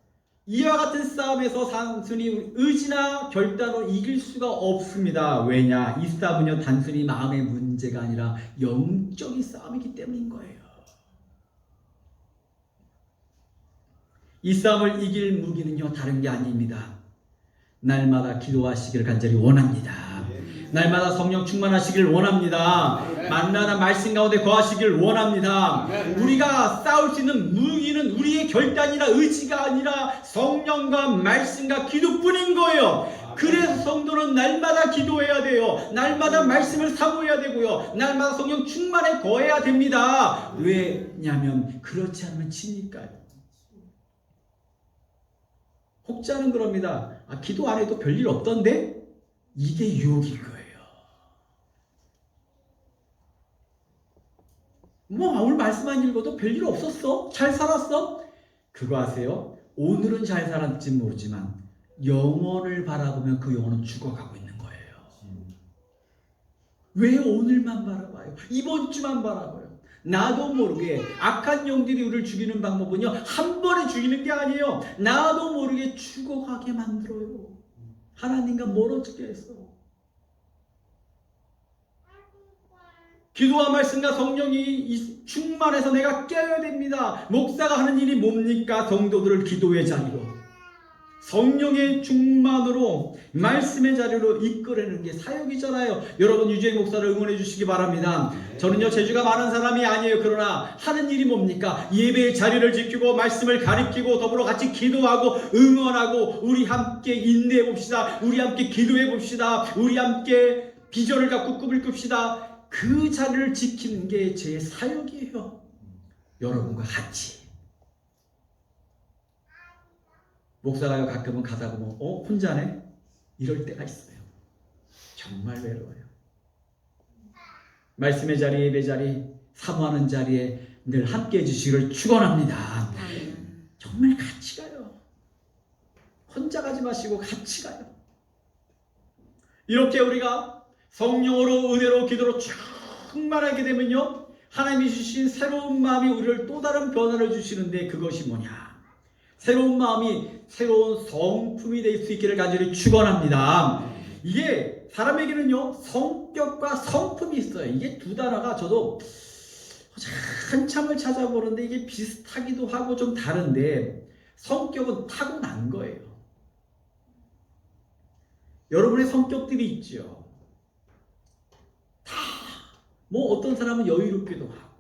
이와 같은 싸움에서 단순히 의지나 결단으로 이길 수가 없습니다. 왜냐? 이 싸움은요, 단순히 마음의 문제가 아니라 영적인 싸움이기 때문인 거예요. 이 싸움을 이길 무기는요, 다른 게 아닙니다. 날마다 기도하시기를 간절히 원합니다. 날마다 성령 충만하시길 원합니다. 날마다 말씀 가운데 거하시길 원합니다. 우리가 싸울 수 있는 무기는 우리의 결단이나 의지가 아니라 성령과 말씀과 기도뿐인 거예요. 그래서 성도는 날마다 기도해야 돼요. 날마다 말씀을 사모해야 되고요. 날마다 성령 충만에 거해야 됩니다. 왜냐하면 그렇지 않으면 지니까요. 혹자는 그럽니다. 기도 안 해도 별일 없던데? 이게 유혹인 거예요. 오늘 말씀 안 읽어도 별일 없었어? 잘 살았어? 그거 아세요? 오늘은 잘 살았지 모르지만 영혼을 바라보면 그 영혼은 죽어가고 있는 거예요. 왜 오늘만 바라봐요? 이번 주만 바라봐요. 나도 모르게 악한 영들이 우리를 죽이는 방법은요, 한 번에 죽이는 게 아니에요. 나도 모르게 죽어가게 만들어요. 하나님과 멀어지게 해서. 기도와 말씀과 성령이 충만해서 내가 깨어야 됩니다. 목사가 하는 일이 뭡니까? 성도들을 기도의 자리로, 성령의 충만으로, 말씀의 자리로 이끌어내는 게 사역이잖아요. 여러분 유재희 목사를 응원해 주시기 바랍니다. 저는요 재주가 많은 사람이 아니에요. 그러나 하는 일이 뭡니까? 예배의 자리를 지키고 말씀을 가리키고 더불어 같이 기도하고 응원하고, 우리 함께 인내해 봅시다. 우리 함께 기도해 봅시다. 우리 함께 비전을 갖고 꿈을 꿉시다. 그 자리를 지키는 게 제 사역이에요. 여러분과 같이. 목사가 가끔은 가다 보면 혼자네? 이럴 때가 있어요. 정말 외로워요. 말씀의 자리, 예배 자리, 사모하는 자리에 늘 함께 해주시기를 축원합니다. 정말 같이 가요. 혼자 가지 마시고 같이 가요. 이렇게 우리가 성령으로, 은혜로, 기도로 충만하게 되면요, 하나님이 주신 새로운 마음이 우리를 또 다른 변화를 주시는데, 그것이 뭐냐? 새로운 마음이 새로운 성품이 될 수 있기를 간절히 축원합니다. 이게 사람에게는요 성격과 성품이 있어요. 이게 두 단어가 저도 한참을 찾아보는데 이게 비슷하기도 하고 좀 다른데, 성격은 타고난 거예요. 여러분의 성격들이 있죠. 어떤 사람은 여유롭기도 하고,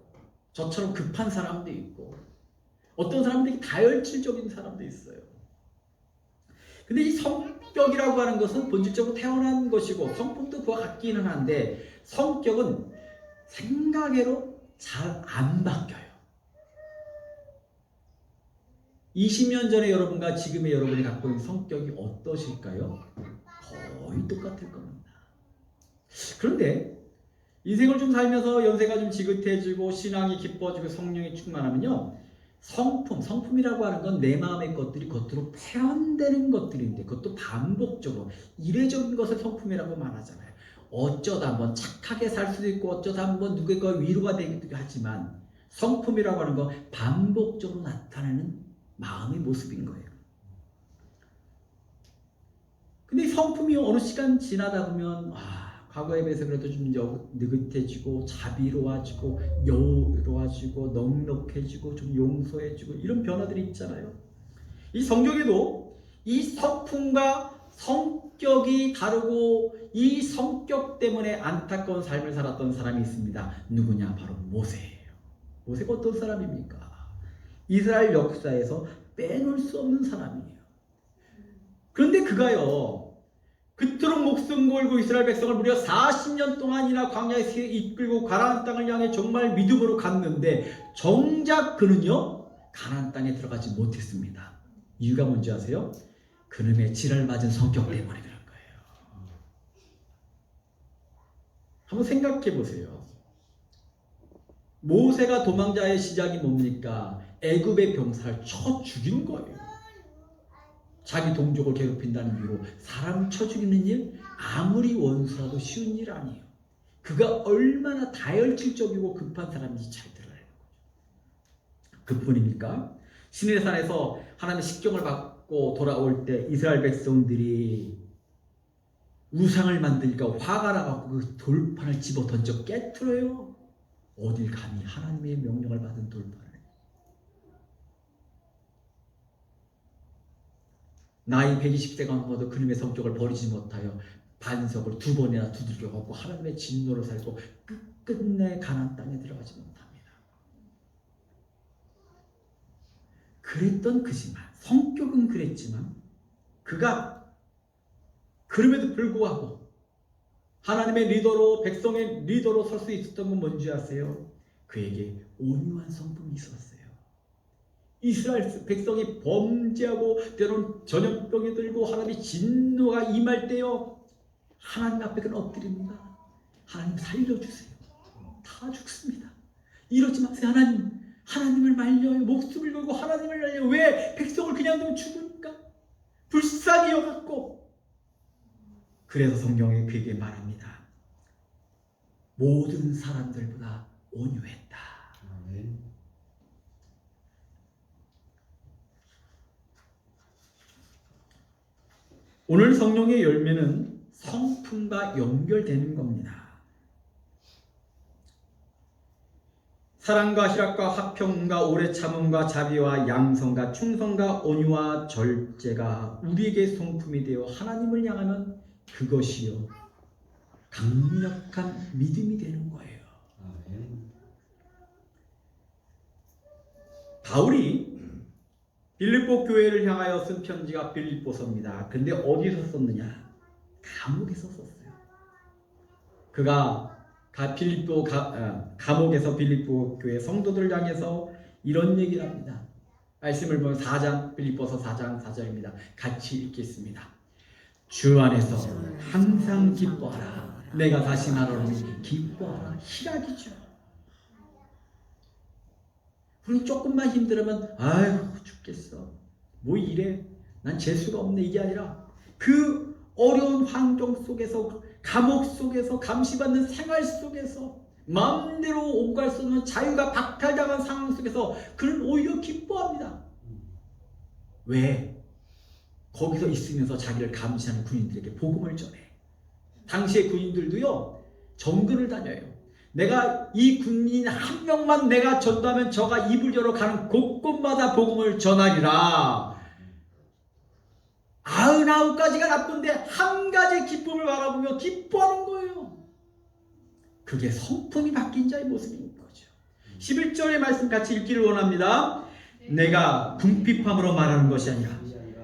저처럼 급한 사람도 있고, 어떤 사람들이 다혈질적인 사람도 있어요. 근데 이 성격이라고 하는 것은 본질적으로 태어난 것이고, 성품도 그와 같기는 한데, 성격은 생각외로 잘 안 바뀌어요. 20년 전에 여러분과 지금의 여러분이 갖고 있는 성격이 어떠실까요? 거의 똑같을 겁니다. 그런데 인생을 좀 살면서 연세가 좀 지긋해지고 신앙이 깊어지고 성령이 충만하면요, 성품이라고 하는 건 내 마음의 것들이 겉으로 표현되는 것들인데, 그것도 반복적으로 이례적인 것을 성품이라고 말하잖아요. 어쩌다 한번 착하게 살 수도 있고, 어쩌다 한번 누군가 위로가 되기도 하지만, 성품이라고 하는 건 반복적으로 나타나는 마음의 모습인 거예요. 근데 이 성품이 어느 시간 지나다 보면 과거에 비해서 그래도 좀 느긋해지고, 자비로워지고, 여유로워지고, 넉넉해지고, 좀 용서해지고, 이런 변화들이 있잖아요. 이 성경에도 이 성품과 성격이 다르고, 이 성격 때문에 안타까운 삶을 살았던 사람이 있습니다. 누구냐? 바로 모세예요. 모세가 어떤 사람입니까? 이스라엘 역사에서 빼놓을 수 없는 사람이에요. 그런데 그가요, 그토록 목숨 걸고 이스라엘 백성을 무려 40년 동안이나 광야에서 이끌고 가나안 땅을 향해 정말 믿음으로 갔는데, 정작 그는요 가나안 땅에 들어가지 못했습니다. 이유가 뭔지 아세요? 그놈의 지랄 맞은 성격 때문에 그런 거예요. 한번 생각해 보세요. 모세가 도망자의 시작이 뭡니까? 애굽의 병사를 쳐 죽인 거예요. 자기 동족을 괴롭힌다는 이유로 사람을 쳐 죽이는 일, 아무리 원수라도 쉬운 일 아니에요. 그가 얼마나 다혈질적이고 급한 사람인지 잘 들어야 해요. 그뿐입니까? 시내산에서 하나님의 식경을 받고 돌아올 때 이스라엘 백성들이 우상을 만들니까 화가 나갖고 그 돌판을 집어 던져 깨트려요. 어딜 감히 하나님의 명령을 받은 돌판을. 나이 120세가 넘어도 그놈의 성격을 버리지 못하여 반석을 2번이나 두들겨 갖고 하나님의 진노를 살고 끝내 가나안 땅에 들어가지 못합니다. 그랬던 그지만, 성격은 그랬지만, 그가 그럼에도 불구하고 하나님의 리더로, 백성의 리더로 설 수 있었던 건 뭔지 아세요? 그에게 온유한 성품이 있었어요. 이스라엘 백성이 범죄하고 때로는 전염병에 들고 하나님의 진노가 임할 때요, 하나님 앞에 그는 엎드립니다. 하나님 살려주세요. 다 죽습니다. 이러지 마세요. 하나님을 말려요. 목숨을 걸고 하나님을 말려요. 왜? 백성을 그냥 두면 죽으니까. 불쌍히 여겼고. 그래서 성경에 그에게 말합니다. 모든 사람들보다 온유했다. 아멘. 오늘 성령의 열매는 성품과 연결되는 겁니다. 사랑과 희락과 화평과 오래 참음과 자비와 양성과 충성과 온유와 절제가 우리에게 성품이 되어 하나님을 향하는 그것이요 강력한 믿음이 되는 거예요. 아멘. 바울이 빌립보 교회를 향하여 쓴 편지가 빌립보서입니다. 근데 어디서 썼느냐? 감옥에서 썼어요. 그가 감옥에서 빌립보 교회 성도들을 향해서 이런 얘기를 합니다. 말씀을 보면 4장, 빌립보서 4장 4절입니다. 같이 읽겠습니다. 주 안에서 항상 기뻐하라. 내가 다시 말하노니 기뻐하라. 희락이죠. 우리 조금만 힘들으면 아유 죽겠어. 뭐 이래. 난 재수가 없네. 이게 아니라 그 어려운 환경 속에서, 감옥 속에서, 감시받는 생활 속에서 마음대로 오갈 수 없는 자유가 박탈당한 상황 속에서 그는 오히려 기뻐합니다. 왜? 거기서 있으면서 자기를 감시하는 군인들에게 복음을 전해. 당시의 군인들도요 정글을 다녀요. 내가 이 군인 한 명만 내가 전도하면 저가 입을 열어 가는 곳곳마다 복음을 전하리라. 99가지가 나쁜데 한 가지 기쁨을 바라보며 기뻐하는 거예요. 그게 성품이 바뀐 자의 모습인 거죠. 11절의 말씀 같이 읽기를 원합니다. 내가 궁핍함으로 말하는 것이 아니라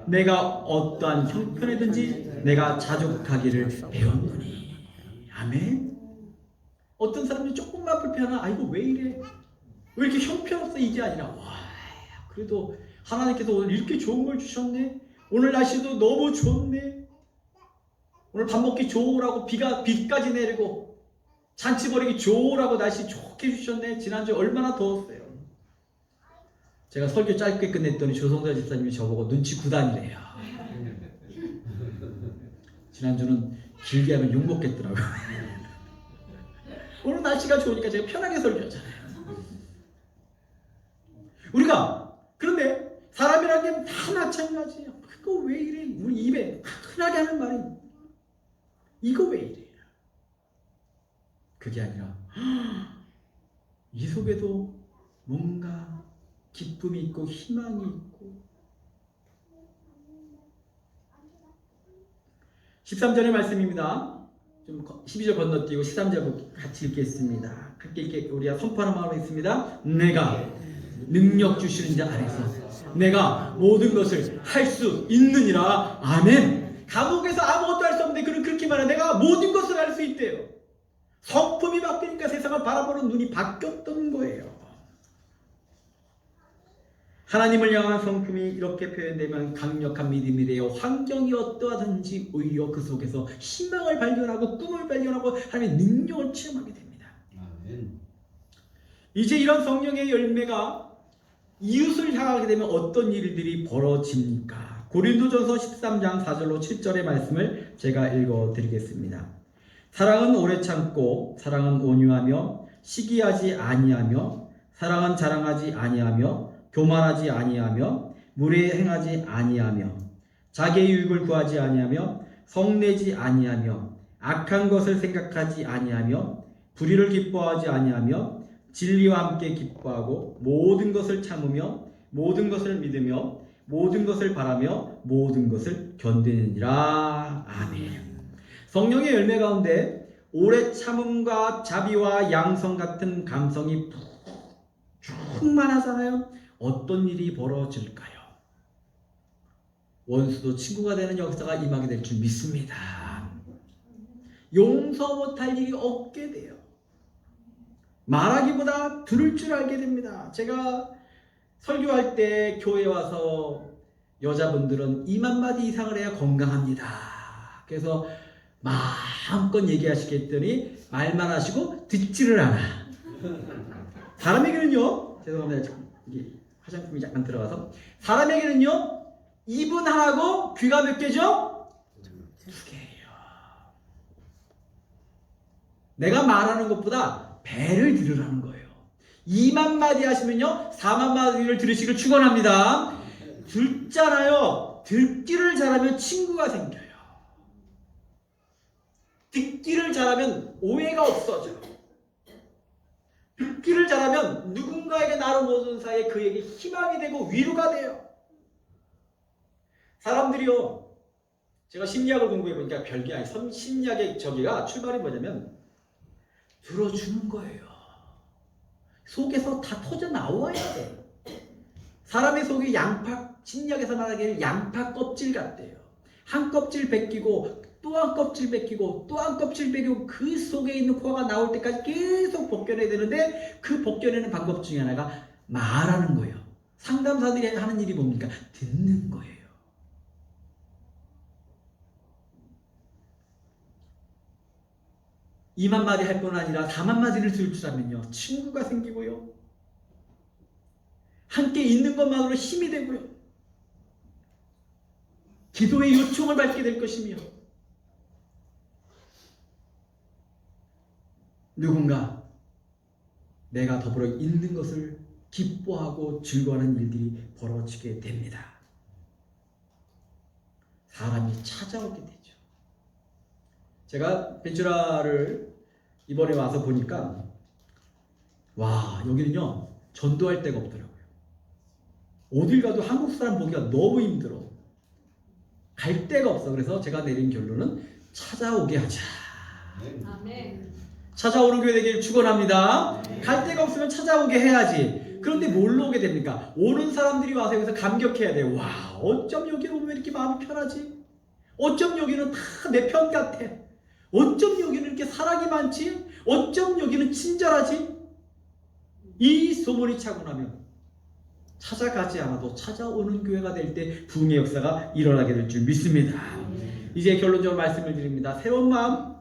내가 어떠한 형편이든지 내가 자족하기를 배웠노니. 아멘. 어떤 사람들이 조금만 불편하나 아이고 왜 이래, 왜 이렇게 형편없어, 이게 아니라 와 그래도 하나님께서 오늘 이렇게 좋은 걸 주셨네. 오늘 날씨도 너무 좋네. 오늘 밥 먹기 좋으라고 비까지 내리고 잔치 벌이기 좋으라고 날씨 좋게 주셨네. 지난주에 얼마나 더웠어요. 제가 설교 짧게 끝냈더니 조성자 집사님이 저보고 눈치 9단이래요. 지난주는 길게 하면 욕먹겠더라고요. 오늘 날씨가 좋으니까 제가 편하게 설교하잖아요. 우리가 그런데 사람이라는 게 다 마찬가지예요. 그거 왜 이래? 우리 입에 흔하게 하는 말이 이거 왜 이래? 그게 아니라 이 속에도 뭔가 기쁨이 있고 희망이 있고. 13절의 말씀입니다. 좀 12절 건너뛰고 13절 같이 읽겠습니다. 우리가 선포하는 마음으로 있습니다. 내가 능력 주시는 자 안에서 내가 모든 것을 할 수 있느니라. 아멘. 감옥에서 아무것도 할 수 없는데 그는 그렇게 말해. 내가 모든 것을 할 수 있대요. 성품이 바뀌니까 세상을 바라보는 눈이 바뀌었던 거예요. 하나님을 향한 성품이 이렇게 표현되면 강력한 믿음이 되어 환경이 어떠하든지 오히려 그 속에서 희망을 발견하고 꿈을 발견하고 하나님의 능력을 체험하게 됩니다. 아멘. 이제 이런 성령의 열매가 이웃을 향하게 되면 어떤 일들이 벌어집니까? 고린도전서 13장 4절로 7절의 말씀을 제가 읽어드리겠습니다. 사랑은 오래 참고 사랑은 온유하며 시기하지 아니하며 사랑은 자랑하지 아니하며 교만하지 아니하며 무례 행하지 아니하며 자기의 유익을 구하지 아니하며 성내지 아니하며 악한 것을 생각하지 아니하며 불의를 기뻐하지 아니하며 진리와 함께 기뻐하고 모든 것을 참으며 모든 것을 믿으며 모든 것을 바라며 모든 것을 견디느니라. 아멘. 성령의 열매 가운데 오래 참음과 자비와 양성 같은 감성이 충만하잖아요. 어떤 일이 벌어질까요? 원수도 친구가 되는 역사가 임하게 될 줄 믿습니다. 용서 못할 일이 없게 돼요. 말하기보다 들을 줄 알게 됩니다. 제가 설교할 때 교회에 와서 여자분들은 2만 마디 이상을 해야 건강합니다. 그래서 마음껏 얘기하시겠더니 말만 하시고 듣지를 않아. 사람에게는요, 죄송합니다. 이게 화장품이 약간 들어가서, 사람에게는요 2분 하나고 귀가 몇 개죠? 2개예요. 내가 말하는 것보다 배를 들으라는 거예요. 2만 마디 하시면요 4만 마디를 들으시길 축원합니다. 듣잖아요. 듣기를 잘하면 친구가 생겨요. 듣기를 잘하면 오해가 없어져요. 듣기를 잘하면 누군가에게 나로 모든 사이에 그에게 희망이 되고 위로가 돼요. 사람들이요, 제가 심리학을 공부해 보니까 별게 아니, 심리학의 저기가 출발이 뭐냐면 들어주는 거예요. 속에서 다 터져 나와야 돼. 사람의 속이 양파, 심리학에서 말하기를 양파 껍질 같대요. 한 껍질 벗기고 또 한 껍질 벗기고 또 한 껍질 벗기고 그 속에 있는 코가 나올 때까지 계속 벗겨내야 되는데, 그 벗겨내는 방법 중에 하나가 말하는 거예요. 상담사들이 하는 일이 뭡니까? 듣는 거예요. 2만 마디 할 뿐 아니라 4만 마디를 들을 줄 알면요 친구가 생기고요, 함께 있는 것만으로 힘이 되고요, 기도의 요청을 받게 될 것이며, 누군가 내가 더불어 있는 것을 기뻐하고 즐거워하는 일들이 벌어지게 됩니다. 사람이 찾아오게 되죠. 제가 벤츄라를 이번에 와서 보니까 와, 여기는요 전도할 데가 없더라고요. 어딜 가도 한국 사람 보기가 너무 힘들어. 갈 데가 없어. 그래서 제가 내린 결론은 찾아오게 하자. 아멘. 찾아오는 교회 되기를 축원합니다. 갈 데가 없으면 찾아오게 해야지. 그런데 뭘로 오게 됩니까? 오는 사람들이 와서 여기서 감격해야 돼요. 와, 어쩜 여기로 오면 이렇게 마음이 편하지? 어쩜 여기는 다 내 편 같아? 어쩜 여기는 이렇게 사랑이 많지? 어쩜 여기는 친절하지? 이 소문이 차고 나면 찾아가지 않아도 찾아오는 교회가 될 때 부흥의 역사가 일어나게 될 줄 믿습니다. 이제 결론적으로 말씀을 드립니다. 새로운 마음,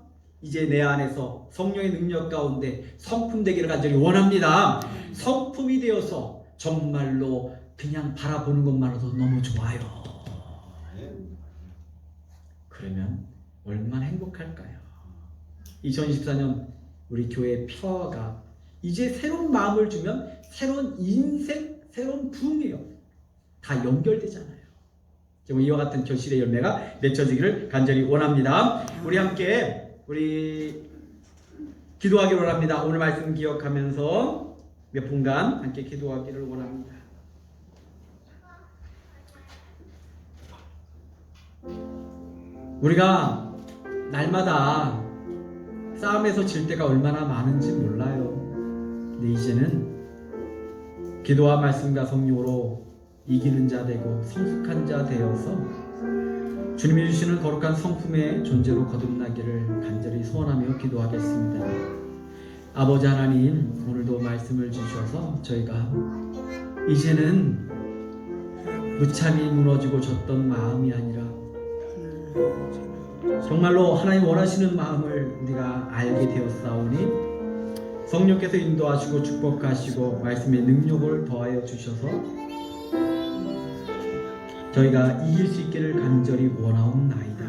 이제 내 안에서 성령의 능력 가운데 성품 되기를 간절히 원합니다. 성품이 되어서 정말로 그냥 바라보는 것만으로도 너무 좋아요. 그러면 얼마나 행복할까요? 2024년 우리 교회의 평화가 이제 새로운 마음을 주면 새로운 인생, 새로운 부흥이에요. 다 연결되잖아요. 정말 이와 같은 결실의 열매가 맺혀지기를 간절히 원합니다. 우리 함께 우리 기도하기를 원합니다. 오늘 말씀 기억하면서 몇 분간 함께 기도하기를 원합니다. 우리가 날마다 싸움에서 질 때가 얼마나 많은지 몰라요. 근데 이제는 기도와 말씀과 성령으로 이기는 자 되고 성숙한 자 되어서 주님이 주시는 거룩한 성품의 존재로 거듭나기를 간절히 소원하며 기도하겠습니다. 아버지 하나님, 오늘도 말씀을 주셔서 저희가 이제는 무참히 무너지고 졌던 마음이 아니라 정말로 하나님 원하시는 마음을 우리가 알게 되었사오니 성령께서 인도하시고 축복하시고 말씀의 능력을 더하여 주셔서 저희가 이길 수 있기를 간절히 원하옵나이다.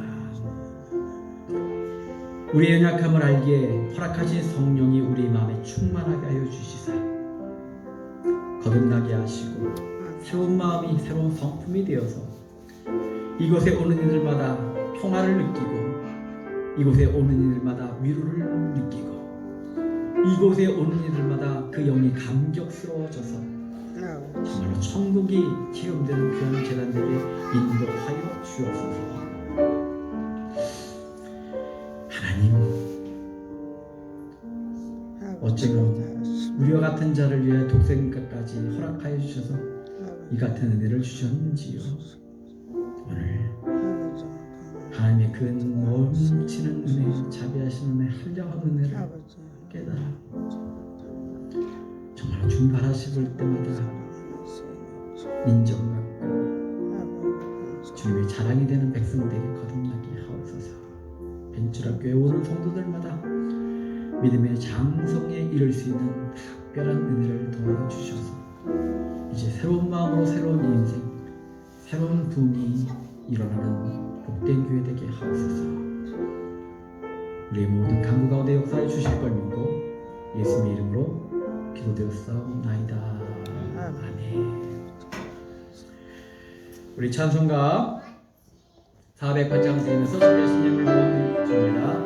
우리의 연약함을 알기에 허락하신 성령이 우리 마음에 충만하게 하여 주시사 거듭나게 하시고 새로운 마음이 새로운 성품이 되어서 이곳에 오는 이들마다 평화를 느끼고 이곳에 오는 이들마다 위로를 느끼고 이곳에 오는 이들마다 그 영이 감격스러워져서 정말로 천국이 체험되는 귀한 재단들에게 인도하여 주옵소서. 하나님, 어쩌면 우리와 같은 자를 위해 독생까지 허락하여 주셔서 이 같은 은혜를 주셨는지요. 오늘 하나님의 그 넘치는 은혜, 자비하신 은혜, 한량한 은혜를 깨달아 정말 주님 바라시볼 때마다 인정받고 주님의 자랑이 되는 백성들에게 거듭나게 하옵소서. 벤츄라교회 오는 성도들마다 믿음의 장성에 이를 수 있는 특별한 은혜를 도와주셔서 이제 새로운 마음으로 새로운 인생, 새로운 부흥이 일어나는 복된 교회 되게 하옵소서. 우리의 모든 간구 가운데 역사해 주실 걸 믿고 예수님의 이름으로 기도되었사옵나이다. 아멘. 우리 찬송가 400번장 드리면서 준비하신 예물 드립니다.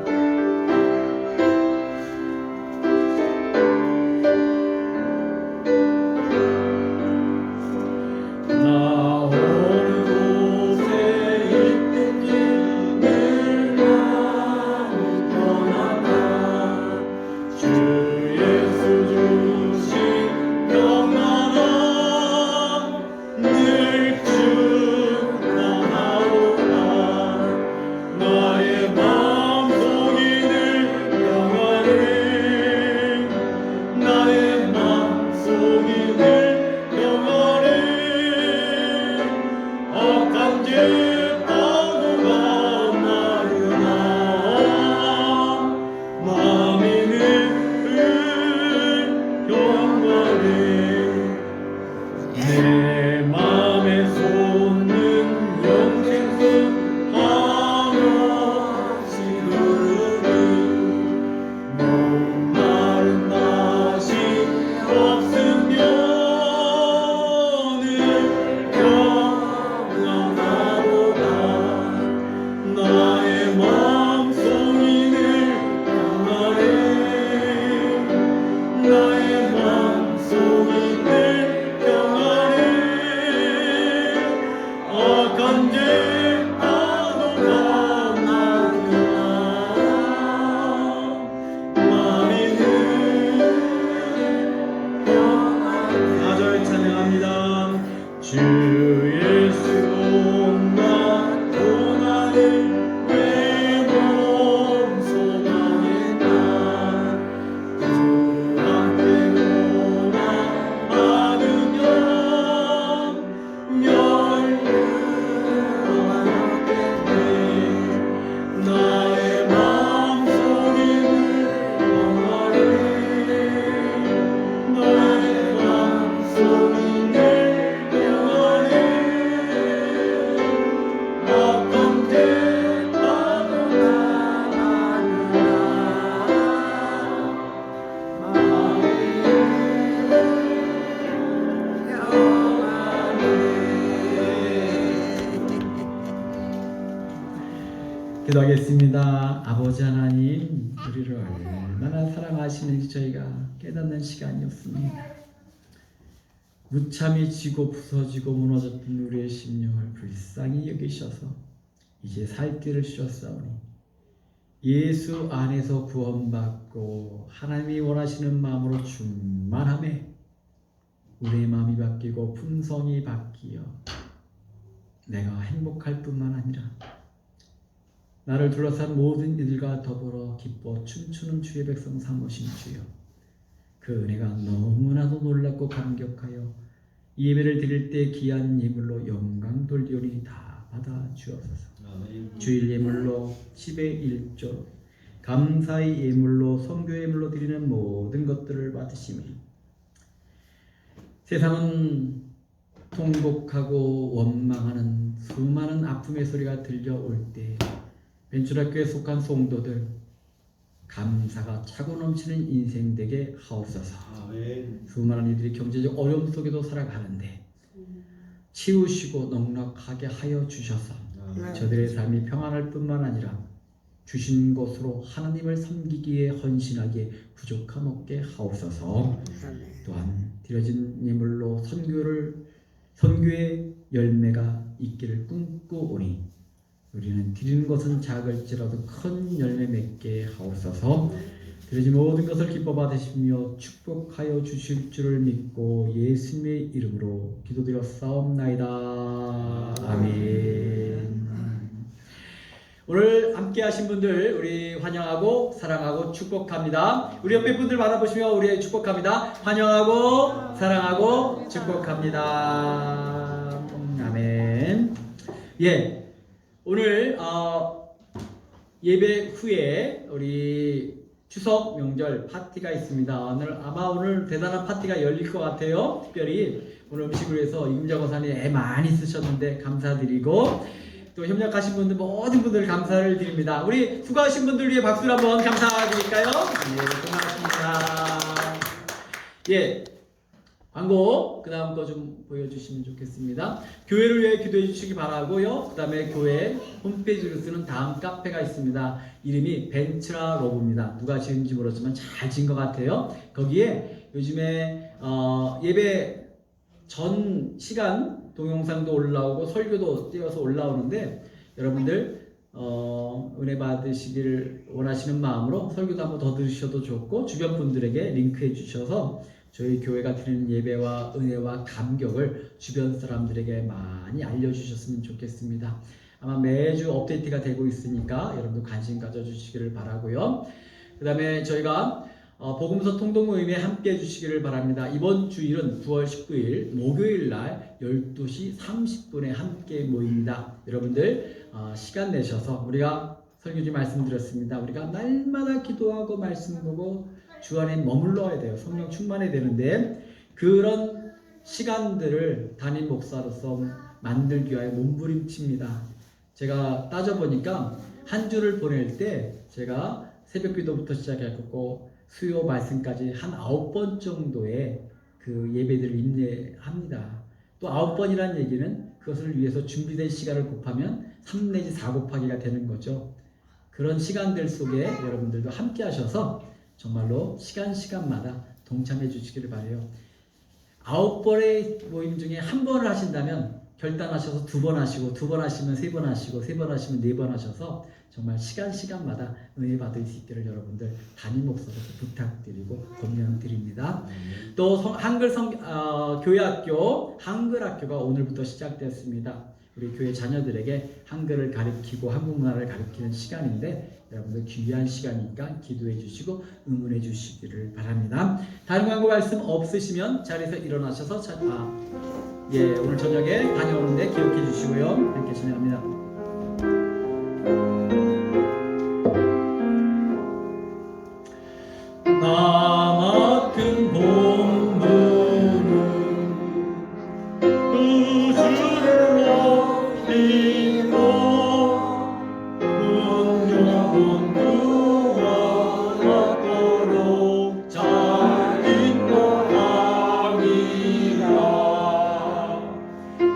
기도하겠습니다. 아버지 하나님, 우리를 얼마나 사랑하시는지 저희가 깨닫는 시간이었습니다. 무참히 지고 부서지고 무너졌던 우리의 심령을 불쌍히 여기셔서 이제 살 길을 주셨사오니 예수 안에서 구원받고 하나님이 원하시는 마음으로 충만함에 우리의 마음이 바뀌고 품성이 바뀌어 내가 행복할 뿐만 아니라 나를 둘러싼 모든 이들과 더불어 기뻐 춤추는 주의 백성 삼으신 주여, 그 은혜가 너무나도 놀랍고 감격하여 예배를 드릴 때 귀한 예물로 영광 돌리오니 다 받아 주옵소서. 주일 예물로 10의 1조 감사의 예물로 선교 예물로 드리는 모든 것들을 받으시며 세상은 통곡하고 원망하는 수많은 아픔의 소리가 들려올 때 벤츄라교회에 속한 성도들 감사가 차고 넘치는 인생 되게 하옵소서. 아멘. 수많은 이들이 경제적 어려움 속에도 살아가는데 치우시고 넉넉하게 하여 주셔서 저들의 삶이 평안할 뿐만 아니라 주신 것으로 하나님을 섬기기에 헌신하기에 부족함 없게 하옵소서. 또한 드려진 예물로 선교를 선교의 열매가 있기를 꿈꾸오니 우리는 드리는 것은 작을지라도 큰 열매 맺게 하옵소서. 드리지 모든 것을 기뻐 받으시며 축복하여 주실 줄을 믿고 예수님의 이름으로 기도드렸사옵나이다. 아멘. 오늘 함께 하신 분들 우리 환영하고 사랑하고 축복합니다. 우리 옆에 분들 바라보시며 우리 축복합니다. 환영하고 사랑하고 축복합니다. 아멘. 예, 오늘 예배 후에 우리 추석 명절 파티가 있습니다. 오늘 대단한 파티가 열릴 것 같아요. 특별히 오늘 음식을 위해서 임정호사님 애 많이 쓰셨는데 감사드리고, 또 협력하신 분들 모든 분들 감사를 드립니다. 우리 수고하신 분들 위해 박수를 한번 감사드릴까요? 네, 고맙습니다. 예, 광고 그 다음 거 좀 보여주시면 좋겠습니다. 교회를 위해 기도해 주시기 바라고요. 그 다음에 교회 홈페이지를 쓰는 다음 카페가 있습니다. 이름이 벤츠라 로브입니다. 누가 지은지 모르지만 잘 지은 것 같아요. 거기에 요즘에 예배 전 시간 동영상도 올라오고 설교도 띄어서 올라오는데, 여러분들 은혜 받으시기를 원하시는 마음으로 설교도 한번 더 들으셔도 좋고, 주변 분들에게 링크해 주셔서 저희 교회가 드리는 예배와 은혜와 감격을 주변 사람들에게 많이 알려주셨으면 좋겠습니다. 아마 매주 업데이트가 되고 있으니까 여러분도 관심 가져주시기를 바라고요. 그 다음에 저희가 복음서 통독모임에 함께 해주시기를 바랍니다. 이번 주일은 9월 19일 목요일 날 12시 30분에 함께 모입니다. 여러분들 시간 내셔서, 우리가 설교지 말씀드렸습니다. 우리가 날마다 기도하고 말씀 보고 주 안에 머물러야 돼요. 성령 충만해야 되는데, 그런 시간들을 담임 목사로서 만들기 위하여 몸부림칩니다. 제가 따져보니까 한 주를 보낼 때 제가 새벽 기도부터 시작했고 수요 말씀까지 한 9번 정도의 그 예배들을 임례합니다. 또 9번이라는 얘기는 그것을 위해서 준비된 시간을 곱하면 3 내지 4 곱하기가 되는 거죠. 그런 시간들 속에 여러분들도 함께 하셔서 정말로 시간마다 동참해 주시기를 바라요. 9번의 모임 중에 한 번을 하신다면 결단하셔서 2번 하시고, 2번 하시면 3번 하시고, 3번 하시면 4번 하셔서 정말 시간마다 은혜 받을 수 있기를 여러분들 담임 목사로서 부탁드리고 권면드립니다. 또 교회학교 한글학교가 오늘부터 시작되었습니다. 우리 교회 자녀들에게 한글을 가르치고 한국 문화를 가르치는 시간인데, 여러분들 귀한 시간이니까 기도해 주시고 응원해 주시기를 바랍니다. 다른 광고 말씀 없으시면 자리에서 일어나셔서 오늘 저녁에 다녀오는데 기억해 주시고요. 함께 진행합니다. 나 맡은 본분은 그 주를 높이고 은영은 그와 같도록 잘 인도하리라.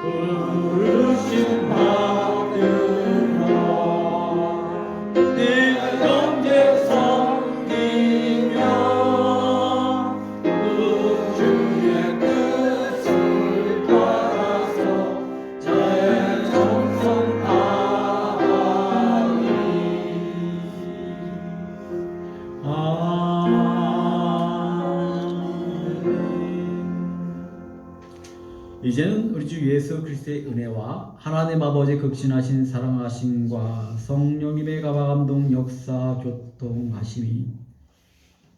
부르심 받으라. 내 영계 섬기며 그 주의 뜻을 따라서 잘 정성하리. 이제는 우리 주 예수 그리스도의 은혜와 하나님 아버지 극진하신 사랑하심과 성령님의 가마감동 역사 교통하심이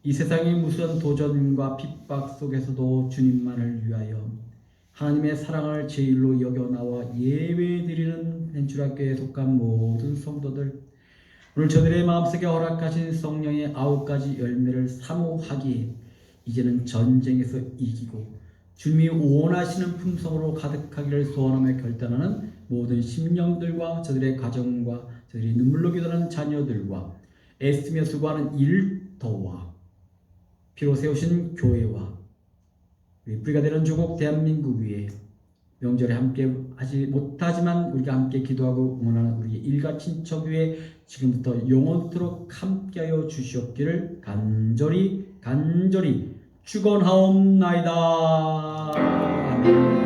이 세상의 무수한 도전과 핍박 속에서도 주님만을 위하여 하나님의 사랑을 제일로 여겨 나와 예배드리는 벤츄라교회에 속한 모든 성도들, 오늘 저들의 마음속에 허락하신 성령의 9가지 열매를 사모하기에 이제는 전쟁에서 이기고 주님이 원하시는 품성으로 가득하기를 소원하며 결단하는 모든 심령들과 저들의 가정과 저들이 눈물로 기도하는 자녀들과 애쓰며 수고하는 일터와 피로 세우신 교회와 우리 뿌리가 되는 조국 대한민국 위에 명절에 함께 하지 못하지만 우리가 함께 기도하고 응원하는 우리 일가 친척 위에 지금부터 영원토록 함께하여 주시옵기를 간절히 축원하옵나이다. 아멘.